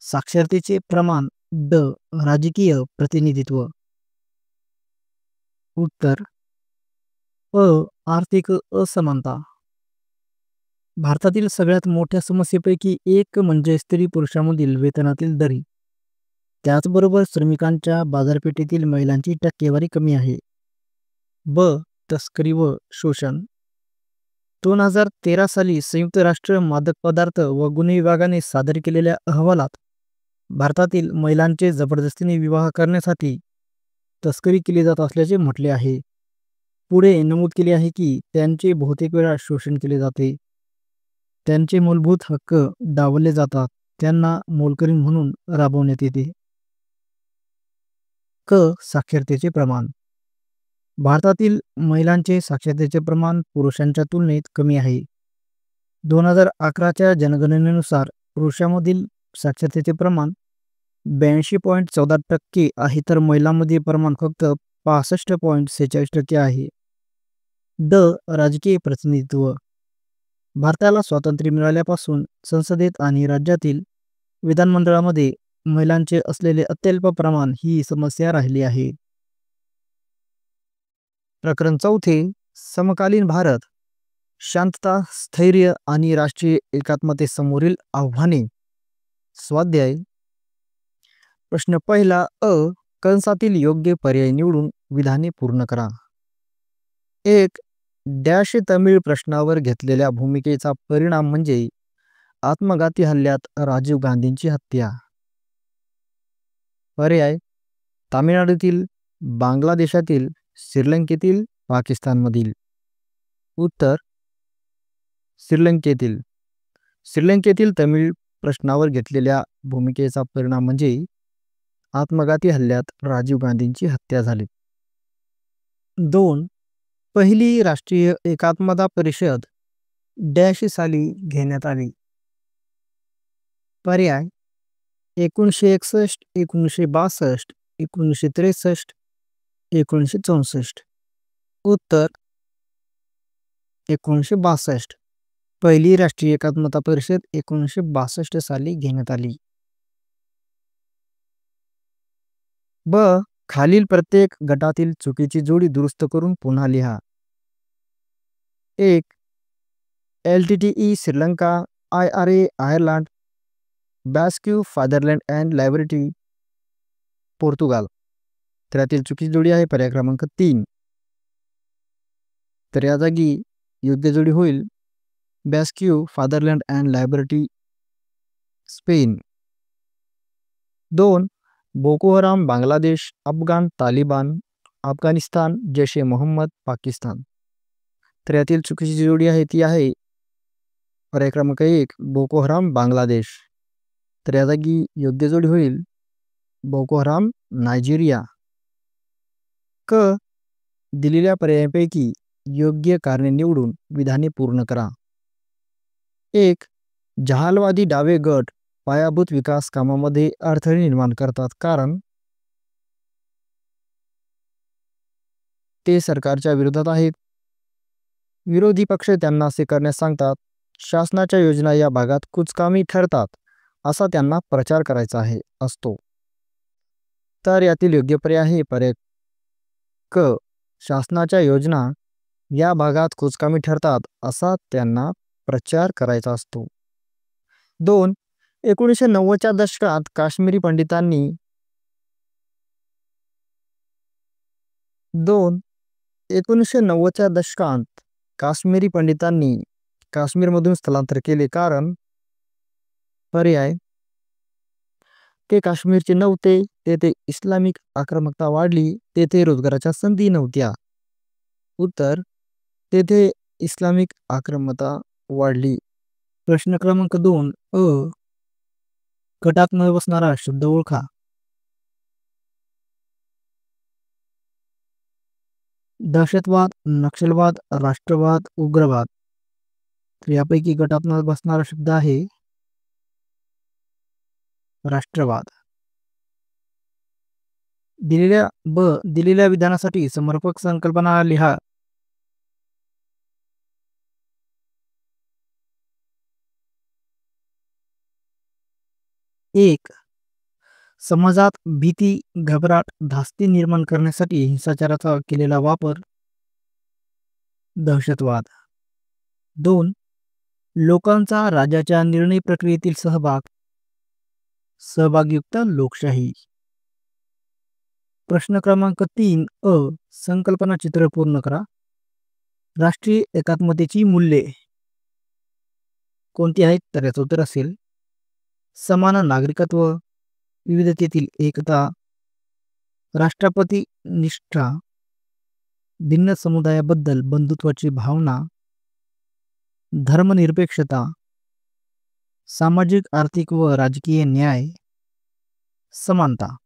साक्षरतेचे प्रमाण. ड. राजकीय प्रतिनिधित्व. उत्तर: अ. आर्थिक असमानता. भारतातील सगळ्यात मोठ्या समस्येपैकी एक म्हणजे स्त्री पुरुषांमधील वेतनातील दरी. त्याचबरोबर श्रमिकांच्या बाजारपेठेतील महिलांची टक्केवारी कमी आहे. ब. तस्करी व शोषण. 2013 साली संयुक्त राष्ट्र मादक पदार्थ व गुन्हे विभागाने सादर केलेल्या अहवालात भारतातील महिलांचे जबरदस्तीने विवाह करण्यासाठी तस्करी केली जात असल्याचे म्हटले आहे. पुढे नमूद केले आहे की त्यांचे बहुतेक वेळा शोषण केले जाते. त्यांचे मूलभूत हक्क डावलले जातात. त्यांना मोलकरीण म्हणून राबवण्यात येते. क. साक्षरतेचे प्रमाण. भारतातील महिलांचे साक्षरतेचे प्रमाण पुरुषांच्या तुलनेत कमी आहे. 2011च्या जनगणनेनुसार पुरुषांमधील साक्षरतेचे प्रमाण 82.14% आहे, तर महिलांमध्ये प्रमाण फक्त 65.46% आहे. ड. राजकीय प्रतिनिधित्व. भारताला स्वातंत्र्य मिळाल्यापासून संसदेत आणि राज्यातील विधानमंडळामध्ये महिलांचे असलेले अत्यल्प प्रमाण ही समस्या राहिली आहे. प्रकरण 4. समकालीन भारत. शांतता, स्थैर्य आणि राष्ट्रीय एकात्मतेसमोरील आव्हाने. स्वाध्याय. प्रश्न पहिला. अ. कंसातील योग्य पर्याय निवडून विधाने पूर्ण करा. 1. डॅश तमिळ प्रश्नावर घेतलेल्या भूमिकेचा परिणाम म्हणजे आत्मघाती हल्ल्यात राजीव गांधींची हत्या. पर्याय: तामिळनाडूतील, बांगलादेशातील, श्रीलंकेतील, पाकिस्तानमधील. उत्तर: श्रीलंकेतील. श्रीलंकेतील तमिळ प्रश्नावर घेतलेल्या भूमिकेचा परिणाम म्हणजे आत्मघाती हल्ल्यात राजीव गांधींची हत्या झाली. 2. पहिली राष्ट्रीय एकात्मता परिषद डॅश साली घेण्यात आली. पर्याय: 1961, 1962, 1963, 1964. उत्तर: 1962. पहिली राष्ट्रीय एकात्मता परिषद 1962 साली घेण्यात आली. ब. खालील प्रत्येक गटातील चुकीची जोडी दुरुस्त करून पुन्हा लिहा. 1. LTTE Sri Lanka, IRA Ireland, Basque Fatherland and Liberty Portugal. तर यातील चुकीची जोडी आहे पर्याय क्रमांक 3. तर या जागी योग्य जोडी होईल बॅस्क्यू फादरलँड अँड लायबर्टी स्पेन. 2. बोको हराम बांगलादेश, अफगाण तालिबान, अफगाणिस्तान जैश ए मोहम्मद पाकिस्तान. तर यातील चुकीची जोडी आहे ती आहे पर्याय क्रमांक 1 बोको हराम बांगलादेश. तर या जागी योग्य जोडी होईल बोको हराम नायजेरिया. क. दिलेल्या पर्यायांपैकी योग्य कारणे निवडून विधाने पूर्ण करा. 1. जहालवादी डावे गट पायाभूत विकास कामामध्ये अडथळे निर्माण करतात कारण ते सरकारच्या विरोधात आहेत. विरोधी पक्ष त्यांना असे करण्यास सांगतात. शासनाच्या योजना या भागात कुचकामी ठरतात असा त्यांना प्रचार करायचा असतो. तर यातील योग्य पर्याय आहे पर्याय क. शासनाच्या योजना या भागात कुचकामी ठरतात असा त्यांना प्रचार करायचा असतो. 2. 1990च्या दशकात काश्मीरी पंडितांनी 1990च्या दशकात काश्मीरी पंडितांनी काश्मीरमधून स्थलांतर केले कारण पर्याय: ते काश्मीरचे नव्हते, तेथे इस्लामिक आक्रमकता वाढली, तेथे रोजगाराच्या संधी नव्हत्या. उत्तर: तेथे इस्लामिक आक्रमकता वाढली. प्रश्न क्रमांक 2. अ. गटात न बसणारा शब्द ओळखा. दहशतवाद, नक्षलवाद, राष्ट्रवाद, उग्रवाद. तर यापैकी गटात बसणारा शब्द आहे राष्ट्रवाद. दिलेल्या विधानासाठी समर्पक संकल्पना लिहा. 1. समाजात भीती, घबराट, धास्ती निर्माण करण्यासाठी हिंसाचाराचा केलेला वापर दहशतवाद. 2. लोकांचा राजाच्या निर्णय प्रक्रियेतील सहभागयुक्त लोकशाही. प्रश्न क्रमांक 3 अ. संकल्पना चित्र पूर्ण करा. राष्ट्रीय एकात्मतेची मूल्ये कोणती आहेत? तर याचं उत्तर असेल समान नागरिकत्व, विविधतेतील एकता, राष्ट्रपती निष्ठा, भिन्न समुदायाबद्दल बंधुत्वाची भावना, धर्मनिरपेक्षता, सामाजिक, आर्थिक व राजकीय न्याय, समानता.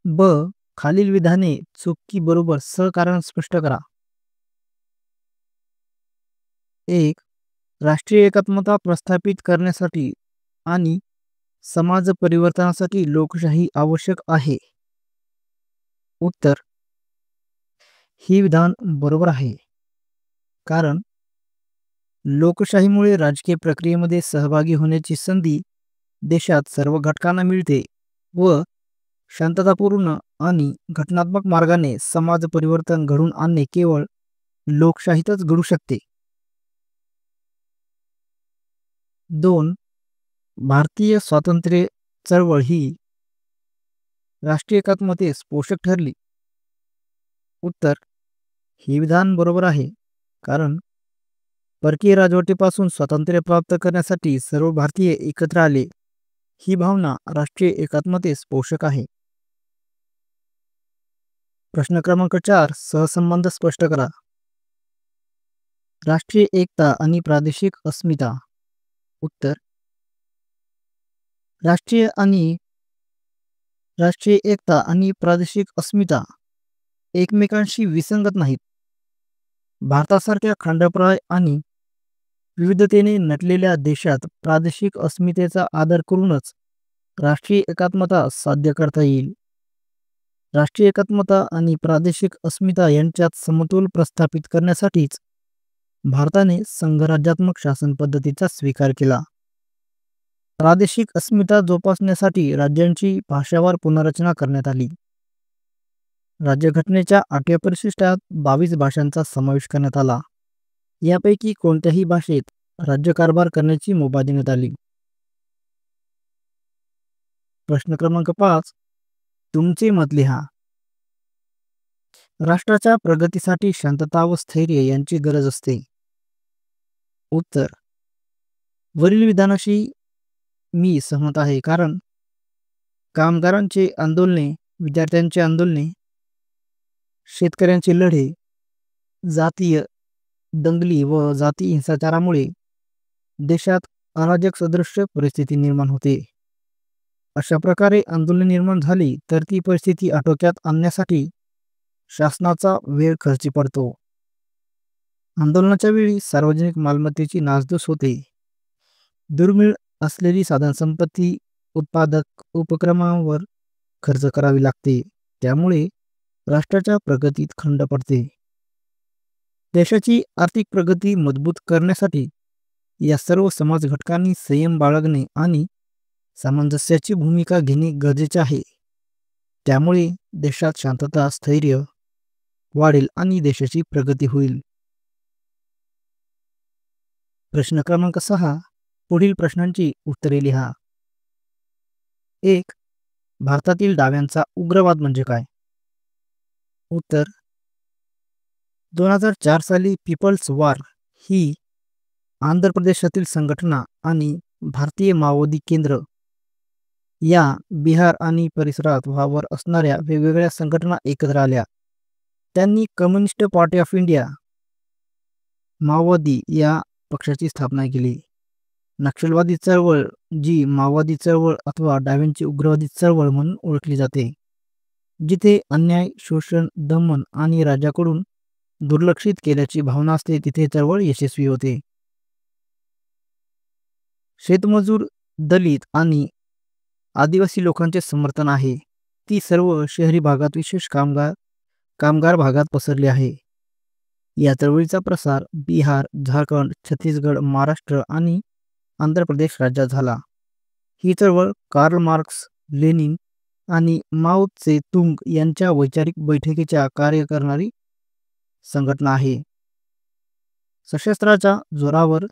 ब. खालील विधाने चूक की बरोबर सहकारण स्पष्ट करा. 1. राष्ट्रीय एकात्मता प्रस्थापित करण्यासाठी आणि समाज परिवर्तनासाठी लोकशाही आवश्यक आहे. उत्तर. ही विधान बरोबर आहे, कारण लोकशाहीमुळे राजकीय प्रक्रियेमध्ये सहभागी होण्याची संधी देशात सर्व घटकांना मिळते व शांततापूर्ण आणि घटनात्मक मार्गाने समाज परिवर्तन घडवून आणणे केवळ लोकशाहीतच घडू शकते. 2. भारतीय स्वातंत्र्य चळवळ ही राष्ट्रीय एकात्मतेस पोषक ठरली. उत्तर. हे विधान बरोबर आहे, कारण परकीय राजवटीपासून स्वातंत्र्य प्राप्त करण्यासाठी सर्व भारतीय एकत्र आले. ही भावना राष्ट्रीय एकात्मतेस पोषक आहे. प्रश्न क्रमांक 4 सहसंबंध स्पष्ट करा. राष्ट्रीय एकता आणि प्रादेशिक अस्मिता. उत्तर. राष्ट्रीय एकता आणि प्रादेशिक अस्मिता एकमेकांशी विसंगत नाहीत. भारतासारख्या खंडप्राय आणि विविधतेने नटलेल्या देशात प्रादेशिक अस्मितेचा आदर करूनच राष्ट्रीय एकात्मता साध्य करता येईल. राष्ट्रीय एकात्मता आणि प्रादेशिक अस्मिता यांच्यात समतोल प्रस्थापित करण्यासाठीच भारताने संघराज्यात्मक शासन पद्धतीचा स्वीकार केला. प्रादेशिक अस्मिता जोपासण्यासाठी राज्यांची भाषावार पुनर्रचना करण्यात आली. राज्यघटनेच्या 8व्या परिशिष्टात 22 भाषांचा समावेश करण्यात आला. यापैकी कोणत्याही भाषेत राज्यकारभार करण्याची मुभा देण्यात आली. प्रश्न क्रमांक 5 तुमचे मत लिहा. राष्ट्राच्या प्रगतीसाठी शांतता व स्थैर्य यांची गरज असते. उत्तर. वरील विधानाशी मी सहमत आहे, कारण कामगारांचे आंदोलने, विद्यार्थ्यांचे आंदोलने, शेतकऱ्यांचे लढे, जातीय दंगली व जाती हिंसाचारामुळे देशात अराजक सदृश परिस्थिती निर्माण होते. अशा प्रकारे आंदोलन निर्माण झाली तर ती परिस्थिती आटोक्यात आणण्यासाठी शासनाचा वेळ खर्ची पडतो. आंदोलनाच्या वेळी सार्वजनिक मालमत्तेची नासधूस होते. दुर्मिळ असलेली साधनसंपत्ती उत्पादक उपक्रमांवर खर्च करावी लागते. त्यामुळे राष्ट्राच्या प्रगतीत खंड पडते. देशाची आर्थिक प्रगती मजबूत करण्यासाठी या सर्व समाज घटकांनी संयम बाळगणे आणि सामंजस्याची भूमिका घेणे गरजेचे आहे. त्यामुळे देशात शांतता, स्थैर्य वाढेल आणि देशाची प्रगती होईल. प्रश्न क्रमांक 6 पुढील प्रश्नांची उत्तरे लिहा. 1. भारतातील डाव्यांचा उग्रवाद म्हणजे काय? उत्तर. 2004 साली पीपल्स वॉर ही आंध्र प्रदेशातील संघटना आणि भारतीय माओवादी केंद्र या बिहार आणि परिसरात वावर असणाऱ्या वेगवेगळ्या संघटना एकत्र आल्या. त्यांनी कम्युनिस्ट पार्टी ऑफ इंडिया माओवादी या पक्षाची स्थापना केली. नक्षलवादी चळवळ, जी माओवादी चळवळ अथवा डाव्यांची उग्रवादी चळवळ म्हणून ओळखली जाते, जिथे अन्याय, शोषण, दमन आणि राज्याकडून दुर्लक्षित केल्याची भावना असते तिथे चळवळ यशस्वी होते. शेतमजूर, दलित आणि आदिवासी लोकांचे समर्थन आहे. ती सर्व शहरी भागात विशेष कामगार भागात पसरली आहे. या चळवळीचा प्रसार बिहार, झारखंड, छत्तीसगड, महाराष्ट्र आणि आंध्र प्रदेश राज्यात झाला. ही चळवळ कार्ल मार्क्स, लेनिन आणि माओ त्से तुंग यांच्या वैचारिक बैठकीच्या कार्य करणारी संघटना आहे. सशस्त्राच्या जोरावर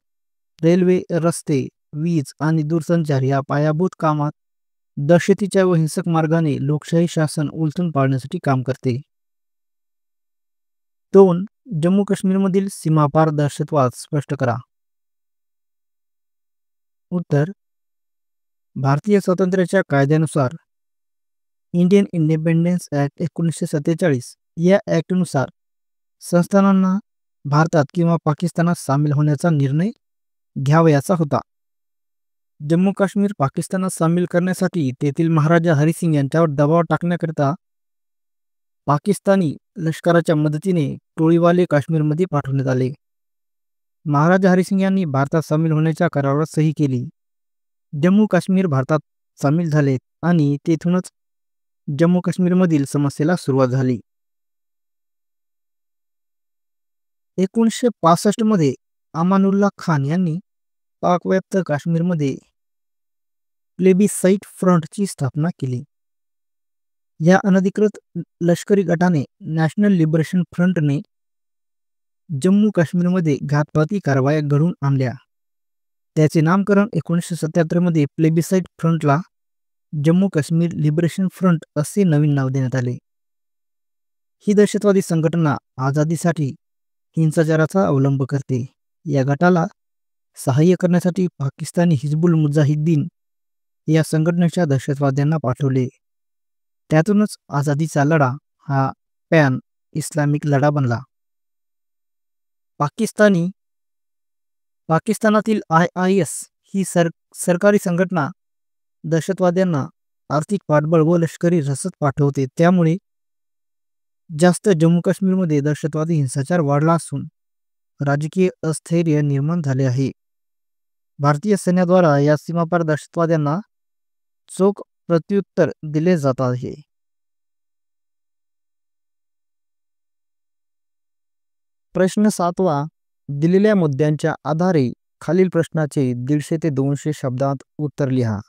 रेल्वे, रस्ते, वीज आणि दूरसंचार या पायाभूत कामात दहशतीच्या व हिंसक मार्गाने लोकशाही शासन उलथून पाडण्यासाठी काम करते. 2. जम्मू काश्मीरमधील सीमापार दहशतवाद स्पष्ट करा. उत्तर. भारतीय स्वातंत्र्याच्या कायद्यानुसार इंडियन इंडिपेंडन्स ॲक्ट 1947 या ॲक्टनुसार संस्थानांना भारतात किंवा पाकिस्तानात सामील होण्याचा निर्णय घ्यावयाचा होता. जम्मू काश्मीर पाकिस्तानात सामील करण्यासाठी तेथील महाराजा हरिसिंग यांच्यावर दबाव टाकण्याकरिता पाकिस्तानी लष्कराच्या मदतीने टोळीवाले काश्मीरमध्ये पाठवण्यात आले. महाराजा हरिसिंग यांनी भारतात सामील होण्याच्या करारावर सही केली. जम्मू काश्मीर भारतात सामील झाले आणि तेथूनच जम्मू काश्मीरमधील समस्येला सुरुवात झाली. 1965 मध्ये अमानुल्ला खान यांनी पाकव्याप्त काश्मीरमध्ये प्लेबिसाइट फ्रंटची स्थापना केली. या अनधिकृत लष्करी गटाने नॅशनल लिबरेशन फ्रंटने जम्मू काश्मीरमध्ये घातपाती कारवाया घडवून आणल्या. त्याचे नामकरण 1977 मध्ये प्लेबिसाइट फ्रंटला जम्मू काश्मीर लिबरेशन फ्रंट असे नवीन नाव देण्यात आले. ही दहशतवादी संघटना आझादीसाठी हिंसाचाराचा अवलंब करते. या गटाला सहाय्य करण्यासाठी पाकिस्तानी हिजबुल मुजाहिद्दीन या संघटनेच्या दहशतवाद्यांना पाठवले. त्यातूनच आझादीचा लढा हा पॅन इस्लामिक लढा बनला. पाकिस्तानातील IIS ही सरकारी संघटना दहशतवाद्यांना आर्थिक पाठबळ व लष्करी रसद पाठवते. त्यामुळे जास्त जम्मू काश्मीरमध्ये दहशतवादी हिंसाचार वाढला असून राजकीय अस्थैर्य निर्माण झाले आहे. भारतीय सैन्याद्वारा या सीमापार दहशतवाद्यांना चोख प्रत्युत्तर दिले जात आहे. प्रश्न 7वा. दिलेल्या मुद्द्यांच्या आधारे खालील प्रश्नाचे 150 ते 200 शब्दात उत्तर लिहा.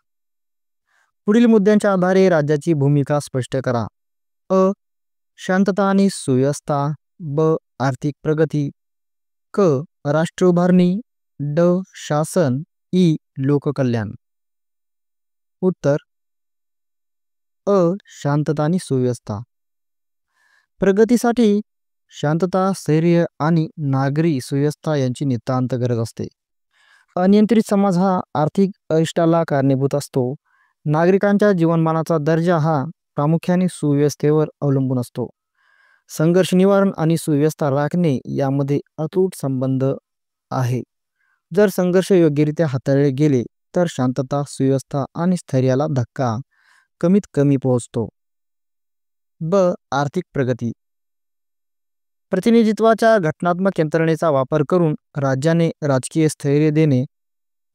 पुढील मुद्द्यांच्या आधारे राज्याची भूमिका स्पष्ट करा. अ. शांतता आणि सुव्यवस्था. ब. आर्थिक प्रगती. क. राष्ट्र उभारणी. ड. शासन. ई. लोककल्याण. उत्तर. अ. शांतता आणि सुव्यवस्था. प्रगतीसाठी शांतता, स्थैर्य आणि नागरी सुव्यवस्था यांची नितांत गरज असते. अनियंत्रित समाज हा आर्थिक अरिष्टाला कारणीभूत असतो. नागरिकांच्या जीवनमानाचा दर्जा हा प्रामुख्याने सुव्यवस्थेवर अवलंबून असतो. संघर्ष निवारण आणि सुव्यवस्था राखणे यामध्ये अतूट संबंध आहे. जर संघर्ष योग्यरित्या हाताळले गेले तर शांतता, सुव्यवस्था आणि स्थैर्याला धक्का कमीत कमी पोहोचतो. ब. आर्थिक प्रगती. प्रतिनिधित्वाच्या घटनात्मक यंत्रणेचा वापर करून राज्याने राजकीय स्थैर्य देणे,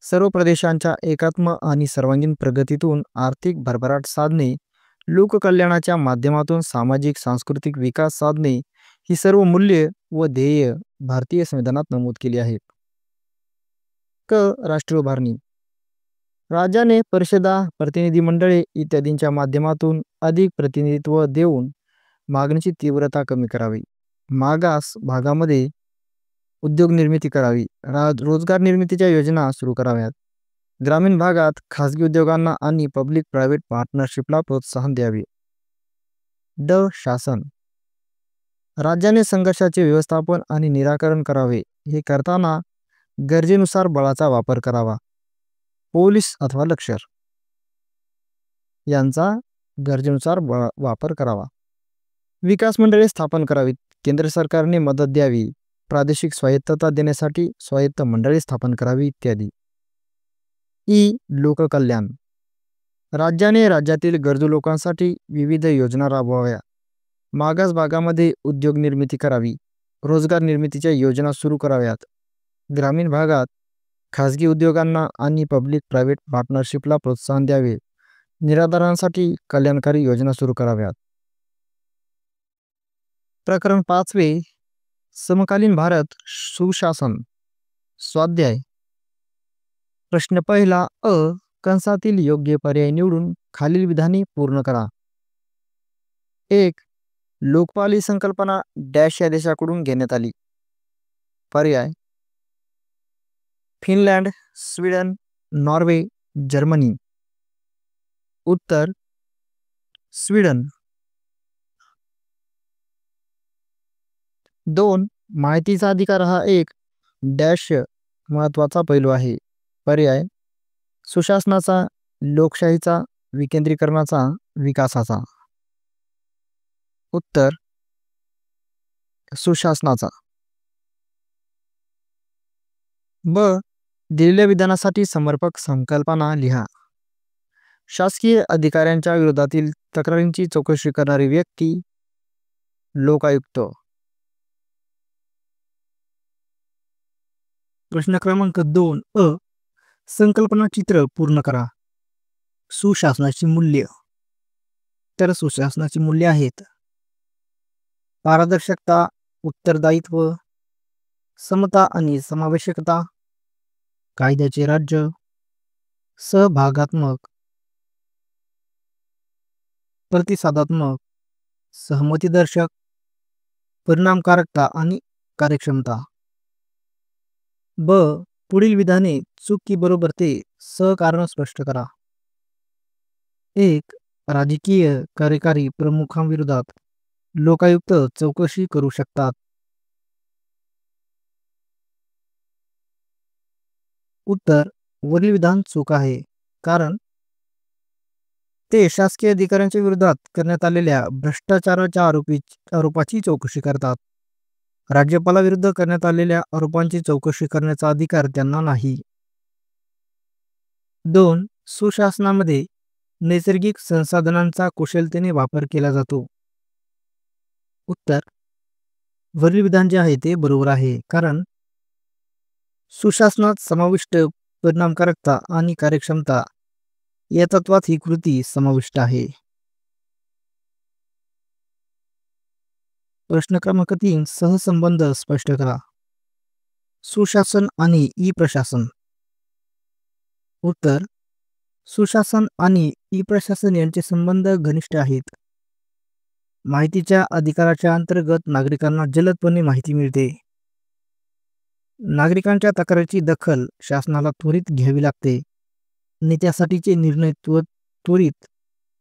सर्व प्रदेशांच्या एकात्म आणि सर्वांगीण प्रगतीतून आर्थिक भरभराट साधणे, लोककल्याणाच्या माध्यमातून सामाजिक सांस्कृतिक विकास साधणे ही सर्व मूल्ये व ध्येय भारतीय संविधानात नमूद केली आहेत. क. राष्ट्र उभारणी. राज्याने परिषदा, प्रतिनिधी मंडळे इत्यादींच्या माध्यमातून अधिक प्रतिनिधित्व देऊन मागणीची तीव्रता कमी करावी. मागास भागामध्ये उद्योग निर्मिती करावी. रोजगार निर्मितीच्या योजना सुरू कराव्यात. ग्रामीण भागात खासगी उद्योगांना आणि पब्लिक प्रायव्हेट पार्टनरशिपला प्रोत्साहन द्यावे. ड. शासन. राज्याने संघर्षाचे व्यवस्थापन आणि निराकरण करावे. हे करताना गरजेनुसार बळाचा वापर करावा. पोलीस अथवा लष्कर यांचा गरजेनुसार वापर करावा. विकास मंडळे स्थापन करावीत. केंद्र सरकारने मदत द्यावी. प्रादेशिक स्वायत्तता देण्यासाठी स्वायत्त मंडळे स्थापन करावी इत्यादी. ई. लोककल्याण. राज्याने राज्यातील गरजू लोकांसाठी विविध योजना राबवाव्या. मागास भागामध्ये उद्योग निर्मिती करावी. रोजगार निर्मितीच्या योजना सुरू कराव्यात. ग्रामीण भागात खाजगी उद्योगांना आणि पब्लिक प्रायव्हेट पार्टनरशिपला प्रोत्साहन द्यावे. निराधारांसाठी कल्याणकारी योजना सुरू कराव्यात. प्रकरण 5वे, समकालीन भारत सुशासन. स्वाध्याय. प्रश्न पहिला अ. कंसातील योग्य पर्याय निवडून खालील विधाने पूर्ण करा. 1. लोकपाल ही संकल्पना डॅश या देशाकडून घेण्यात आली. पर्याय: फिनलँड, स्वीडन, नॉर्वे, जर्मनी. उत्तर: स्वीडन. 2. माहितीचा अधिकार हा एक डॅश महत्त्वाचा पैलू आहे. पर्याय: सुशासनाचा, लोकशाहीचा, विकेंद्रीकरणाचा, विकासाचा. उत्तर: सुशासनाचा. ब. दिलेल्या विधानासाठी समर्पक संकल्पना लिहा. शासकीय अधिकाऱ्यांच्या विरोधातील तक्रारींची चौकशी करणारी व्यक्ती लोकायुक्त. प्रश्न क्रमांक 2 अ. संकल्पना चित्र पूर्ण करा. सुशासनाची मूल्य. तर सुशासनाची मूल्य आहेत: पारदर्शकता, उत्तरदायित्व, समता आणि समावेशकता, कायद्याचे राज्य, सहभागात्मक, प्रतिसादात्मक, सहमतीदर्शक, परिणामकारकता आणि कार्यक्षमता. ब. पुढील विधाने चूक की बरोबर ते सहकारण स्पष्ट करा. 1. राजकीय कार्यकारी प्रमुखांविरोधात लोकायुक्त चौकशी करू शकतात. उत्तर: वरील विधान चूक आहे, कारण ते शासकीय अधिकाऱ्यांच्या विरोधात करण्यात आलेल्या भ्रष्टाचाराच्या आरोपाची चौकशी करतात. राज्यपालाविरुद्ध करण्यात आलेल्या आरोपांची चौकशी करण्याचा अधिकार त्यांना नाही. 2. सुशासनामध्ये नैसर्गिक संसाधनांचा कुशलतेने वापर केला जातो. उत्तर: वरील विधान जे आहे ते बरोबर आहे, कारण सुशासनात समाविष्ट परिणामकारकता आणि कार्यक्षमता या तत्वात ही कृती समाविष्ट आहे. प्रश्न क्रमांक 3 सहसंबंध स्पष्ट करा. सुशासन आणि ई प्रशासन. उत्तर: सुशासन आणि ई प्रशासन यांचे संबंध घनिष्ठ आहेत. माहितीच्या अधिकाराच्या अंतर्गत नागरिकांना जलदपणे माहिती मिळते. नागरिकांच्या तक्रारीची दखल शासनाला त्वरित घ्यावी लागते आणि त्यासाठीचे निर्णय त्वरित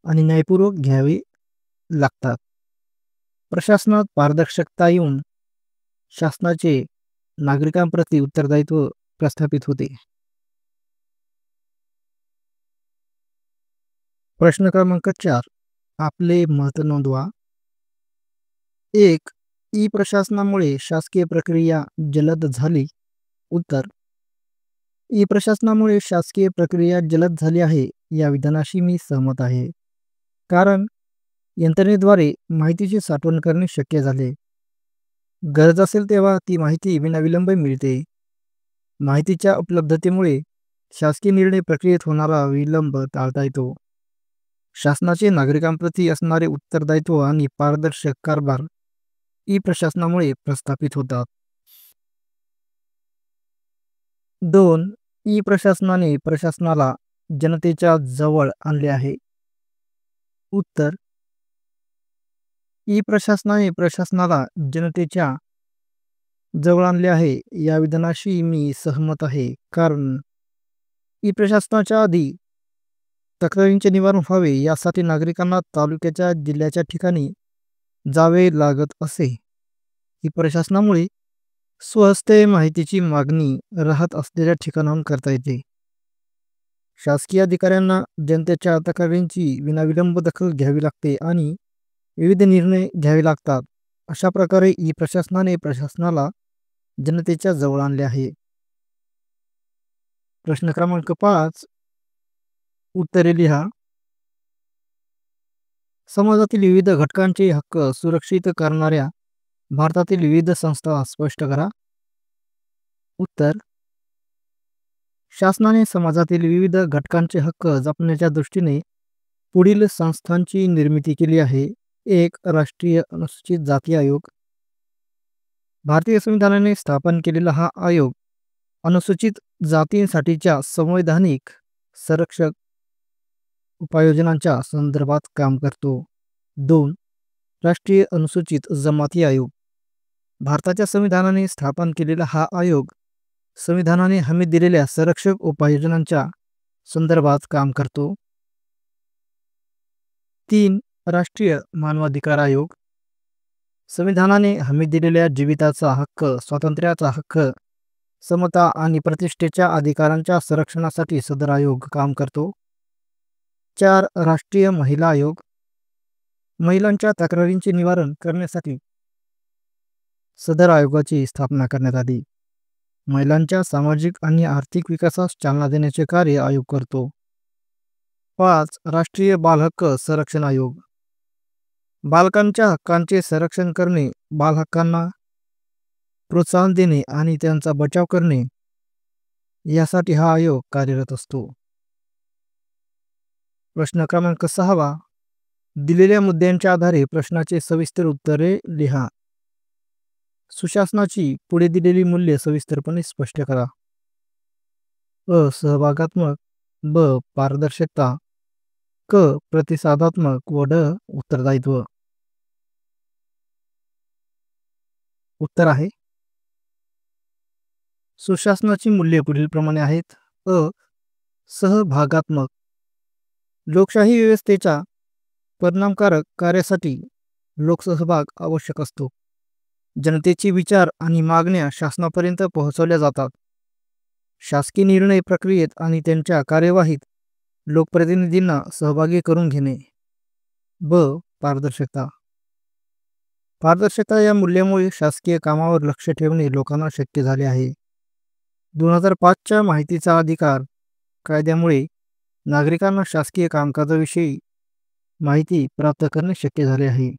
आणि न्यायपूर्वक घ्यावे लागतात. प्रशासनात पारदर्शकता येऊन शासनाचे नागरिकांप्रती उत्तरदायित्व प्रस्थापित होते. प्रश्न क्रमांक 4 आपले मत नोंदवा. 1. ई प्रशासनामुळे शासकीय प्रक्रिया जलद झाली. उत्तर: ई प्रशासनामुळे शासकीय प्रक्रिया जलद झाली आहे या विधानाशी मी सहमत आहे, कारण यंत्रणेद्वारे माहितीची साठवण करणे शक्य झाले. गरज असेल तेव्हा ती माहिती विनाविलंब मिळते. माहितीच्या उपलब्धतेमुळे शासकीय निर्णय प्रक्रियेत होणारा विलंब टाळता येतो. शासनाचे नागरिकांप्रती असणारे उत्तरदायित्व आणि पारदर्शक कारभार ई प्रशासनामुळे प्रस्थापित होतात. 2. ई प्रशासनाने प्रशासनाला जनतेच्या जवळ आणले आहे. उत्तर: ई प्रशासनाने प्रशासनाला जनतेच्या जवळ आणले आहे या विधानाशी मी सहमत आहे, कारण ई प्रशासनाच्या आधी तक्रारींचे निवारण व्हावे यासाठी नागरिकांना तालुक्याच्या जिल्ह्याच्या ठिकाणी जावे लागत असे. ई प्रशासनामुळे स्वहस्ते माहितीची मागणी राहत असलेल्या ठिकाणाहून करता येते. शासकीय अधिकाऱ्यांना जनतेच्या तक्रारींची विनाविलंब दखल घ्यावी लागते आणि विविध निर्णय घ्यावे लागतात. अशा प्रकारे ई प्रशासनाने प्रशासनाला जनतेच्या जवळ आणले आहे. प्रश्न क्रमांक 5 उत्तरे लिहा. समाजातील विविध घटकांचे हक्क सुरक्षित करणाऱ्या भारतातील विविध संस्था स्पष्ट करा. उत्तर, शासनाने समाजातील विविध घटकांचे हक्क जपण्याच्या दृष्टीने पुढील संस्थांची निर्मिती केली आहे. 1. राष्ट्रीय अनुसूचित जाती आयोग. भारतीय संविधानाने स्थापन केलेला हा आयोग अनुसूचित जातींसाठीच्या संवैधानिक संरक्षक उपाययोजनांच्या संदर्भात काम करतो. 2. राष्ट्रीय अनुसूचित जमाती आयोग. भारताच्या संविधानाने स्थापन केलेला हा आयोग संविधानाने हमी दिलेल्या संरक्षक उपाययोजनांच्या संदर्भात काम करतो. 3. राष्ट्रीय मानवाधिकार आयोग. संविधानाने हमी दिलेल्या जीविताचा हक्क, स्वातंत्र्याचा हक्क, समता आणि प्रतिष्ठेच्या अधिकारांच्या संरक्षणासाठी सदर आयोग काम करतो. 4. राष्ट्रीय महिला आयोग. महिलांच्या तक्रारींचे निवारण करण्यासाठी सदर आयोगाची स्थापना करण्यात आली. महिलांच्या सामाजिक आणि आर्थिक विकासास चालना देण्याचे कार्य आयोग करतो. 5. राष्ट्रीय बाल हक्क संरक्षण आयोग. बालकांच्या हक्कांचे संरक्षण करणे, बालहक्कांना प्रोत्साहन देणे आणि त्यांचा बचाव करणे यासाठी हा आयोग कार्यरत असतो. प्रश्न क्रमांक 6. दिलेल्या मुद्द्यांच्या आधारे प्रश्नाचे सविस्तर उत्तरे लिहा. सुशासनाची पुढे दिलेली मूल्ये सविस्तरपणे स्पष्ट करा. अ. सहभागात्मक. ब. पारदर्शकता. क. प्रतिसादात्मक व ड. उत्तरदायित्व. उत्तर आहे सुशासनाची मूल्ये पुढीलप्रमाणे आहेत. अ. सहभागात्मक. लोकशाही व्यवस्थेच्या परिणामकारक कार्यासाठी लोकसहभाग आवश्यक असतो. जनतेचे विचार आणि मागण्या शासनापर्यंत पोहोचवल्या जातात. शासकीय निर्णय प्रक्रियेत आणि त्यांच्या कार्यवाहीत लोकप्रतिनिधींना सहभागी करून घेणे. ब. पारदर्शकता. पारदर्शकता या मूल्यामुळे शासकीय कामावर लक्ष ठेवणे लोकांना शक्य झाले आहे. 2005च्या माहितीचा अधिकार कायद्यामुळे नागरिकांना शासकीय कामकाजाविषयी माहिती प्राप्त करणे शक्य झाले आहे.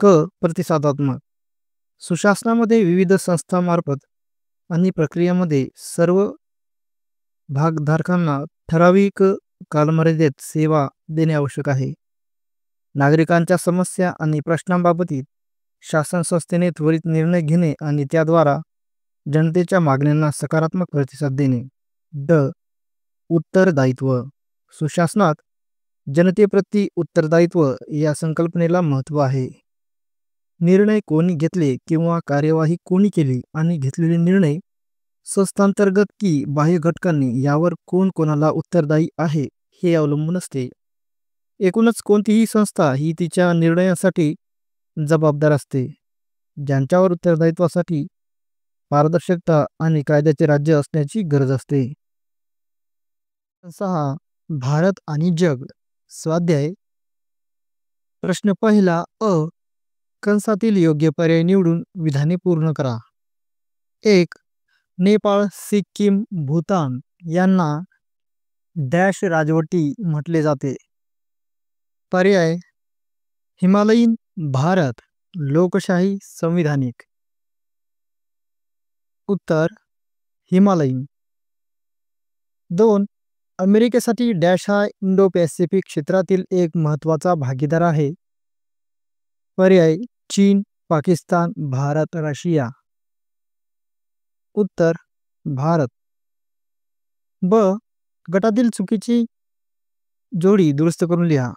क. प्रतिसादात्मक. सुशासनामध्ये विविध संस्थांमार्फत आणि प्रक्रियेमध्ये सर्व भागधारकांना ठराविक कालमर्यादेत सेवा देणे आवश्यक आहे. नागरिकांच्या समस्या आणि प्रश्नांबाबतीत शासन संस्थेने त्वरित निर्णय घेणे आणि त्याद्वारा जनतेच्या मागण्यांना सकारात्मक प्रतिसाद देणे. ड. उत्तरदायित्व. सुशासनात जनतेप्रती उत्तरदायित्व या संकल्पनेला महत्त्व आहे. निर्णय कोणी घेतले किंवा कार्यवाही कोणी केली आणि घेतलेले निर्णय संस्थांतर्गत की बाह्य घटकांनी यावर कोण कोणाला उत्तरदायी आहे हे अवलंबून असते. एकूणच कोणतीही संस्था ही तिच्या निर्णयासाठी जबाबदार असते. ज्यांच्यावर उत्तरदायित्वासाठी पारदर्शकता आणि कायद्याचे राज्य असण्याची गरज असते. 6. भारत आणि जग. स्वाध्याय. प्रश्न पहिला. अ. कंसातील योग्य पर्याय निवडून विधाने पूर्ण करा. 1. नेपाळ, सिक्कीम, भूतान यांना डॅश राजवटी म्हटले जाते. पर्याय. हिमालयीन भारत, लोकशाही, संविधानिक. उत्तर. हिमालयीन. 2. अमेरिकेसाठी डॅश हा इंडो पॅसिफिक क्षेत्रातील एक महत्त्वाचा भागीदार आहे. पर्याय. चीन, पाकिस्तान, भारत, रशिया. उत्तर. भारत. ब. गटातील चुकीची जोडी दुरुस्त करून लिहा.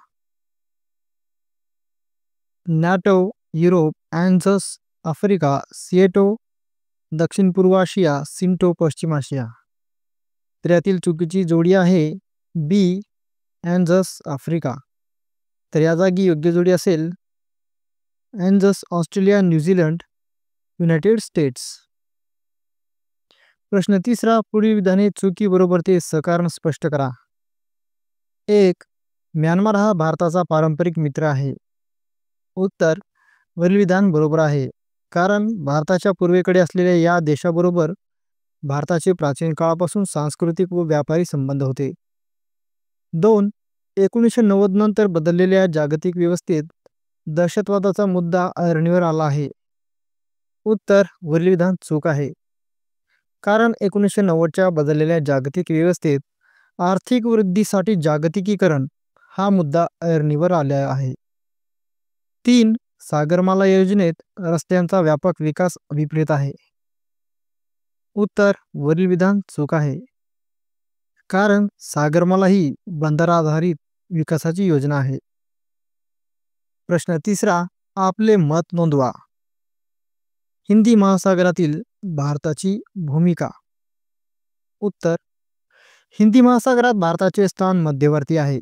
नॅटो, युरोप, अँझस, आफ्रिका, सिएटो, दक्षिण पूर्व आशिया, सिंटो, पश्चिम आशिया. तर यातील चुकीची जोडी आहे बी. अँझस, आफ्रिका. तर या जागी योग्य जोडी असेल अँझस, ऑस्ट्रेलिया, न्यूझीलंड, युनायटेड स्टेट्स. प्रश्न तिसरा. पुढील विधाने चुकी बरोबर ते सकारण स्पष्ट करा. 1. म्यानमार हा भारताचा पारंपरिक मित्र आहे. उत्तर. वरील विधान बरोबर आहे, कारण भारताच्या पूर्वेकडे असलेल्या या देशाबरोबर भारताचे प्राचीन काळापासून सांस्कृतिक व व्यापारी संबंध होते. 2. 1990 नंतर बदललेल्या जागतिक व्यवस्थेत दहशतवादाचा मुद्दा ऐरणीवर आला आहे. उत्तर वरील विधान चूक आहे. कारण 1990च्या बदललेल्या जागतिक व्यवस्थेत आर्थिक वृद्धीसाठी जागतिकीकरण हा मुद्दा ऐरणीवर आला आहे. 3. सागरमाला योजनेत रस्त्यांचा व्यापक विकास अभिप्रेत आहे. उत्तर वरील विधान चूक आहे. कारण सागरमाला ही बंदराधारित विकासाची योजना आहे. प्रश्न 3. आपले मत नोंदवा. हिंदी महासागरातील भारताची भूमिका. उत्तर हिंदी महासागरात भारताचे स्थान मध्यवर्ती आहे.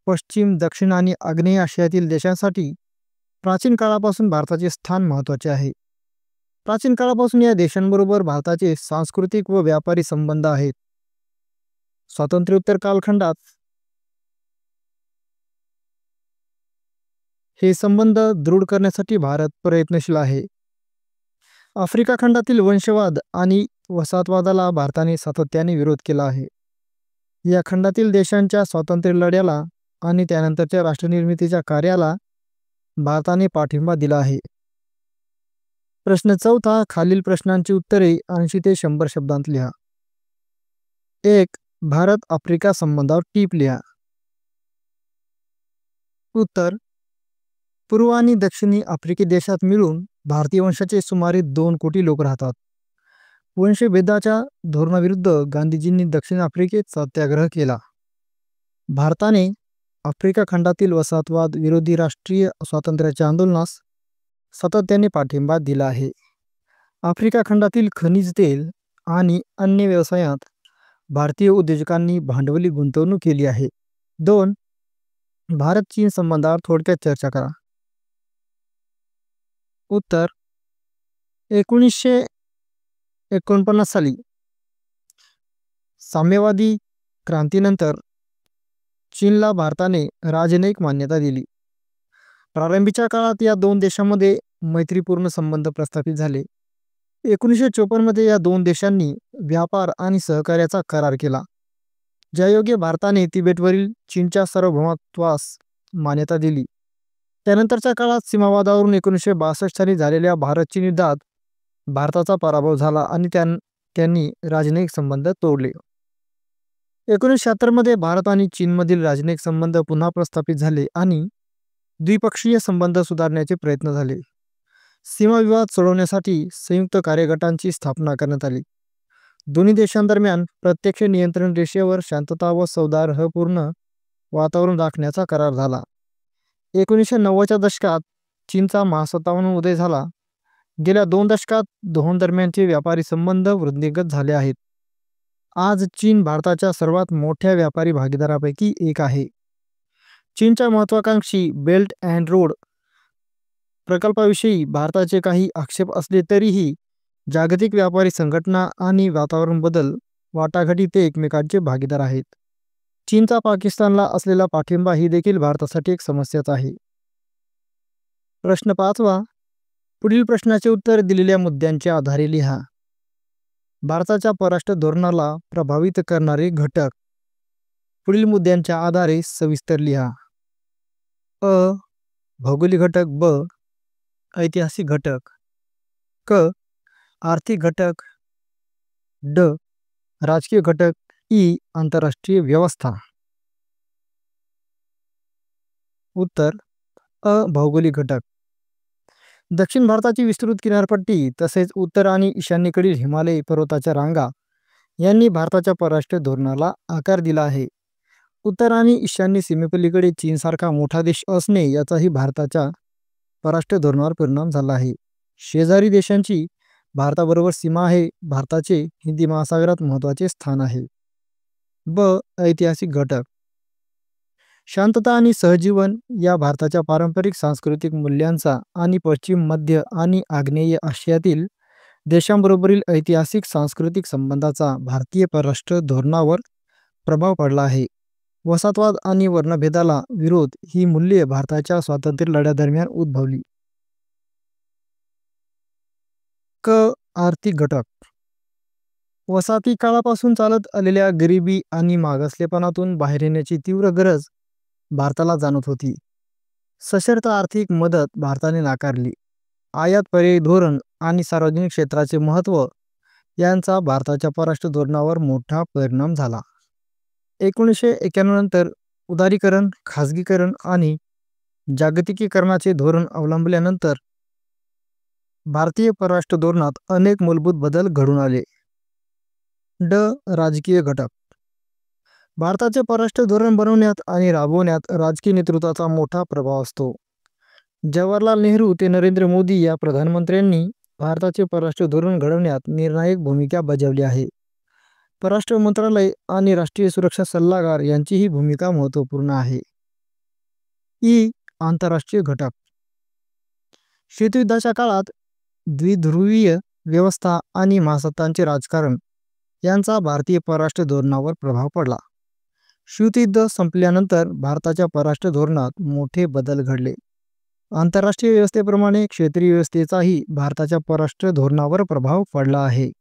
पश्चिम, दक्षिण आणि आग्नेय आशियातील देशांसाठी प्राचीन काळापासून भारताचे स्थान महत्त्वाचे आहे. प्राचीन काळापासून या देशांबरोबर भारताचे सांस्कृतिक व व्यापारी संबंध आहेत. स्वातंत्र्योत्तर कालखंडात हे संबंध दृढ करण्यासाठी भारत प्रयत्नशील आहे. आफ्रिका खंडातील वंशवाद आणि वसाहतवादाला भारताने सातत्याने विरोध केला आहे. या खंडातील देशांच्या स्वातंत्र्य लढ्याला आणि त्यानंतरच्या राष्ट्रनिर्मितीच्या कार्याला भारताने पाठिंबा दिला आहे. प्रश्न 4. खालील प्रश्नांची उत्तरे 80 ते 100 शब्दांत लिहा. 1. भारत आफ्रिका संबंधावर टीप लिहा. उत्तर पूर्व आणि दक्षिणी आफ्रिकी देशात मिळून भारतीय वंशाचे सुमारे 2 कोटी लोक राहतात. वंशभेदाच्या धोरणाविरुद्ध गांधीजींनी दक्षिण आफ्रिकेत सत्याग्रह केला. भारताने आफ्रिका खंडातील वसाहतवाद विरोधी राष्ट्रीय स्वातंत्र्याच्या आंदोलनास सातत्याने पाठिंबा दिला आहे. आफ्रिका खंडातील खनिज तेल आणि अन्य व्यवसायात भारतीय उद्योजकांनी भांडवली गुंतवणूक केली आहे. 2. भारत चीन संबंधावर थोडक्यात चर्चा करा. उत्तर 1949 साली साम्यवादी क्रांतीनंतर चीनला भारताने राजनयिक मान्यता दिली. प्रारंभीच्या काळात या दोन देशांमध्ये मैत्रीपूर्ण संबंध प्रस्थापित झाले. 1954 मध्ये या दोन देशांनी व्यापार आणि सहकार्याचा करार केला, ज्यायोगे भारताने तिबेटवरील चीनच्या सार्वभौमत्वास मान्यता दिली. त्यानंतरच्या काळात सीमावादावरून 1962 साली झालेल्या भारत-चीन युद्धात भारताचा पराभव झाला आणि त्यांनी राजनयिक संबंध तोडले. 1976 मध्ये भारत आणि चीनमधील राजनयिक संबंध पुन्हा प्रस्थापित झाले आणि द्विपक्षीय संबंध सुधारण्याचे प्रयत्न झाले. सीमा विवाद सोडवण्यासाठी संयुक्त कार्यगटांची स्थापना करण्यात आली. दोन्ही देशांदरम्यान प्रत्यक्ष नियंत्रण रेषेवर शांतता व सौहार्दपूर्ण वातावरण राखण्याचा करार झाला. 1990च्या दशकात चीनचा महासत्ता म्हणून उदय झाला. गेल्या 2 दशकात दोहोंदरम्यानचे व्यापारी संबंध वृद्धिंगत झाले आहेत. आज चीन भारताच्या सर्वात मोठ्या व्यापारी भागीदारापैकी एक आहे. चीनच्या महत्त्वाकांक्षी बेल्ट अँड रोड प्रकल्पाविषयी भारताचे काही आक्षेप असले तरीही जागतिक व्यापारी संघटना आणि वातावरण बदल वाटाघाटी ते एकमेकांचे भागीदार आहेत. चीनचा पाकिस्तानला असलेला पाठिंबा ही देखील भारतासाठी एक समस्याच आहे. प्रश्न 5. पुढील प्रश्नाचे उत्तर दिलेल्या मुद्द्यांच्या आधारे लिहा. भारताच्या परराष्ट्र धोरणाला प्रभावित करणारे घटक. पुढील मुद्द्यांच्या आधारे सविस्तर लिहा. अ. भौगोलिक घटक. ब. ऐतिहासिक घटक. क. आर्थिक घटक. ड. राजकीय घटक. ई. आंतरराष्ट्रीय व्यवस्था. उत्तर अ. भौगोलिक घटक. दक्षिण भारताची विस्तृत किनारपट्टी तसेच उत्तर आणि ईशान्येकडील हिमालय पर्वताच्या रांगा यांनी भारताच्या परराष्ट्र धोरणाला आकार दिला आहे. उत्तर आणि ईशान्य सीमेपलीकडे चीनसारखा मोठा देश असणे याचाही भारताच्या परराष्ट्र धोरणावर परिणाम झाला आहे. शेजारी देशांची भारताबरोबर सीमा आहे. भारताचे हिंदी महासागरात महत्त्वाचे स्थान आहे. ब. ऐतिहासिक घटक. शांतता आणि सहजीवन या भारताच्या पारंपरिक सांस्कृतिक मूल्यांचा आणि पश्चिम, मध्य आणि आग्नेय आशियातील देशांबरोबरील ऐतिहासिक सांस्कृतिक संबंधाचा भारतीय परराष्ट्र धोरणावर प्रभाव पडला आहे. वसाहतवाद आणि वर्णभेदाला विरोध ही मूल्ये भारताच्या स्वातंत्र्य लढ्यादरम्यान उद्भवली. क. आर्थिक घटक. वसाहती काळापासून चालत आलेल्या गरिबी आणि मागासलेपणातून बाहेर येण्याची तीव्र गरज भारताला जाणवत होती. सशर्त आर्थिक मदत भारताने नाकारली. आयात पर्यायी धोरण आणि सार्वजनिक क्षेत्राचे महत्त्व यांचा भारताच्या परराष्ट्र धोरणावर मोठा परिणाम झाला. 1991 नंतर उदारीकरण, खाजगीकरण आणि जागतिकीकरणाचे धोरण अवलंबल्यानंतर भारतीय परराष्ट्र धोरणात अनेक मूलभूत बदल घडून आले. राजकीय घटक. भारताचे परराष्ट्र धोरण बनवण्यात आणि राबवण्यात राजकीय नेतृत्वाचा मोठा प्रभाव असतो. जवाहरलाल नेहरू ते नरेंद्र मोदी या प्रधानमंत्र्यांनी भारताचे परराष्ट्र धोरण घडवण्यात निर्णायक भूमिका बजावली आहे. परराष्ट्र मंत्रालय आणि राष्ट्रीय सुरक्षा सल्लागार यांची ही भूमिका महत्त्वपूर्ण आहे. आंतरराष्ट्रीय घटक. शीतयुद्धाच्या काळात द्विध्रुवीय व्यवस्था आणि महासत्तांचे राजकारण यांचा भारतीय परराष्ट्र धोरणावर प्रभाव पडला. शीतयुद्ध संपल्यानंतर भारताच्या परराष्ट्र धोरणात मोठे बदल घडले. आंतरराष्ट्रीय व्यवस्थेप्रमाणे क्षेत्रीय व्यवस्थेचाही भारताच्या परराष्ट्र धोरणावर प्रभाव पडला आहे.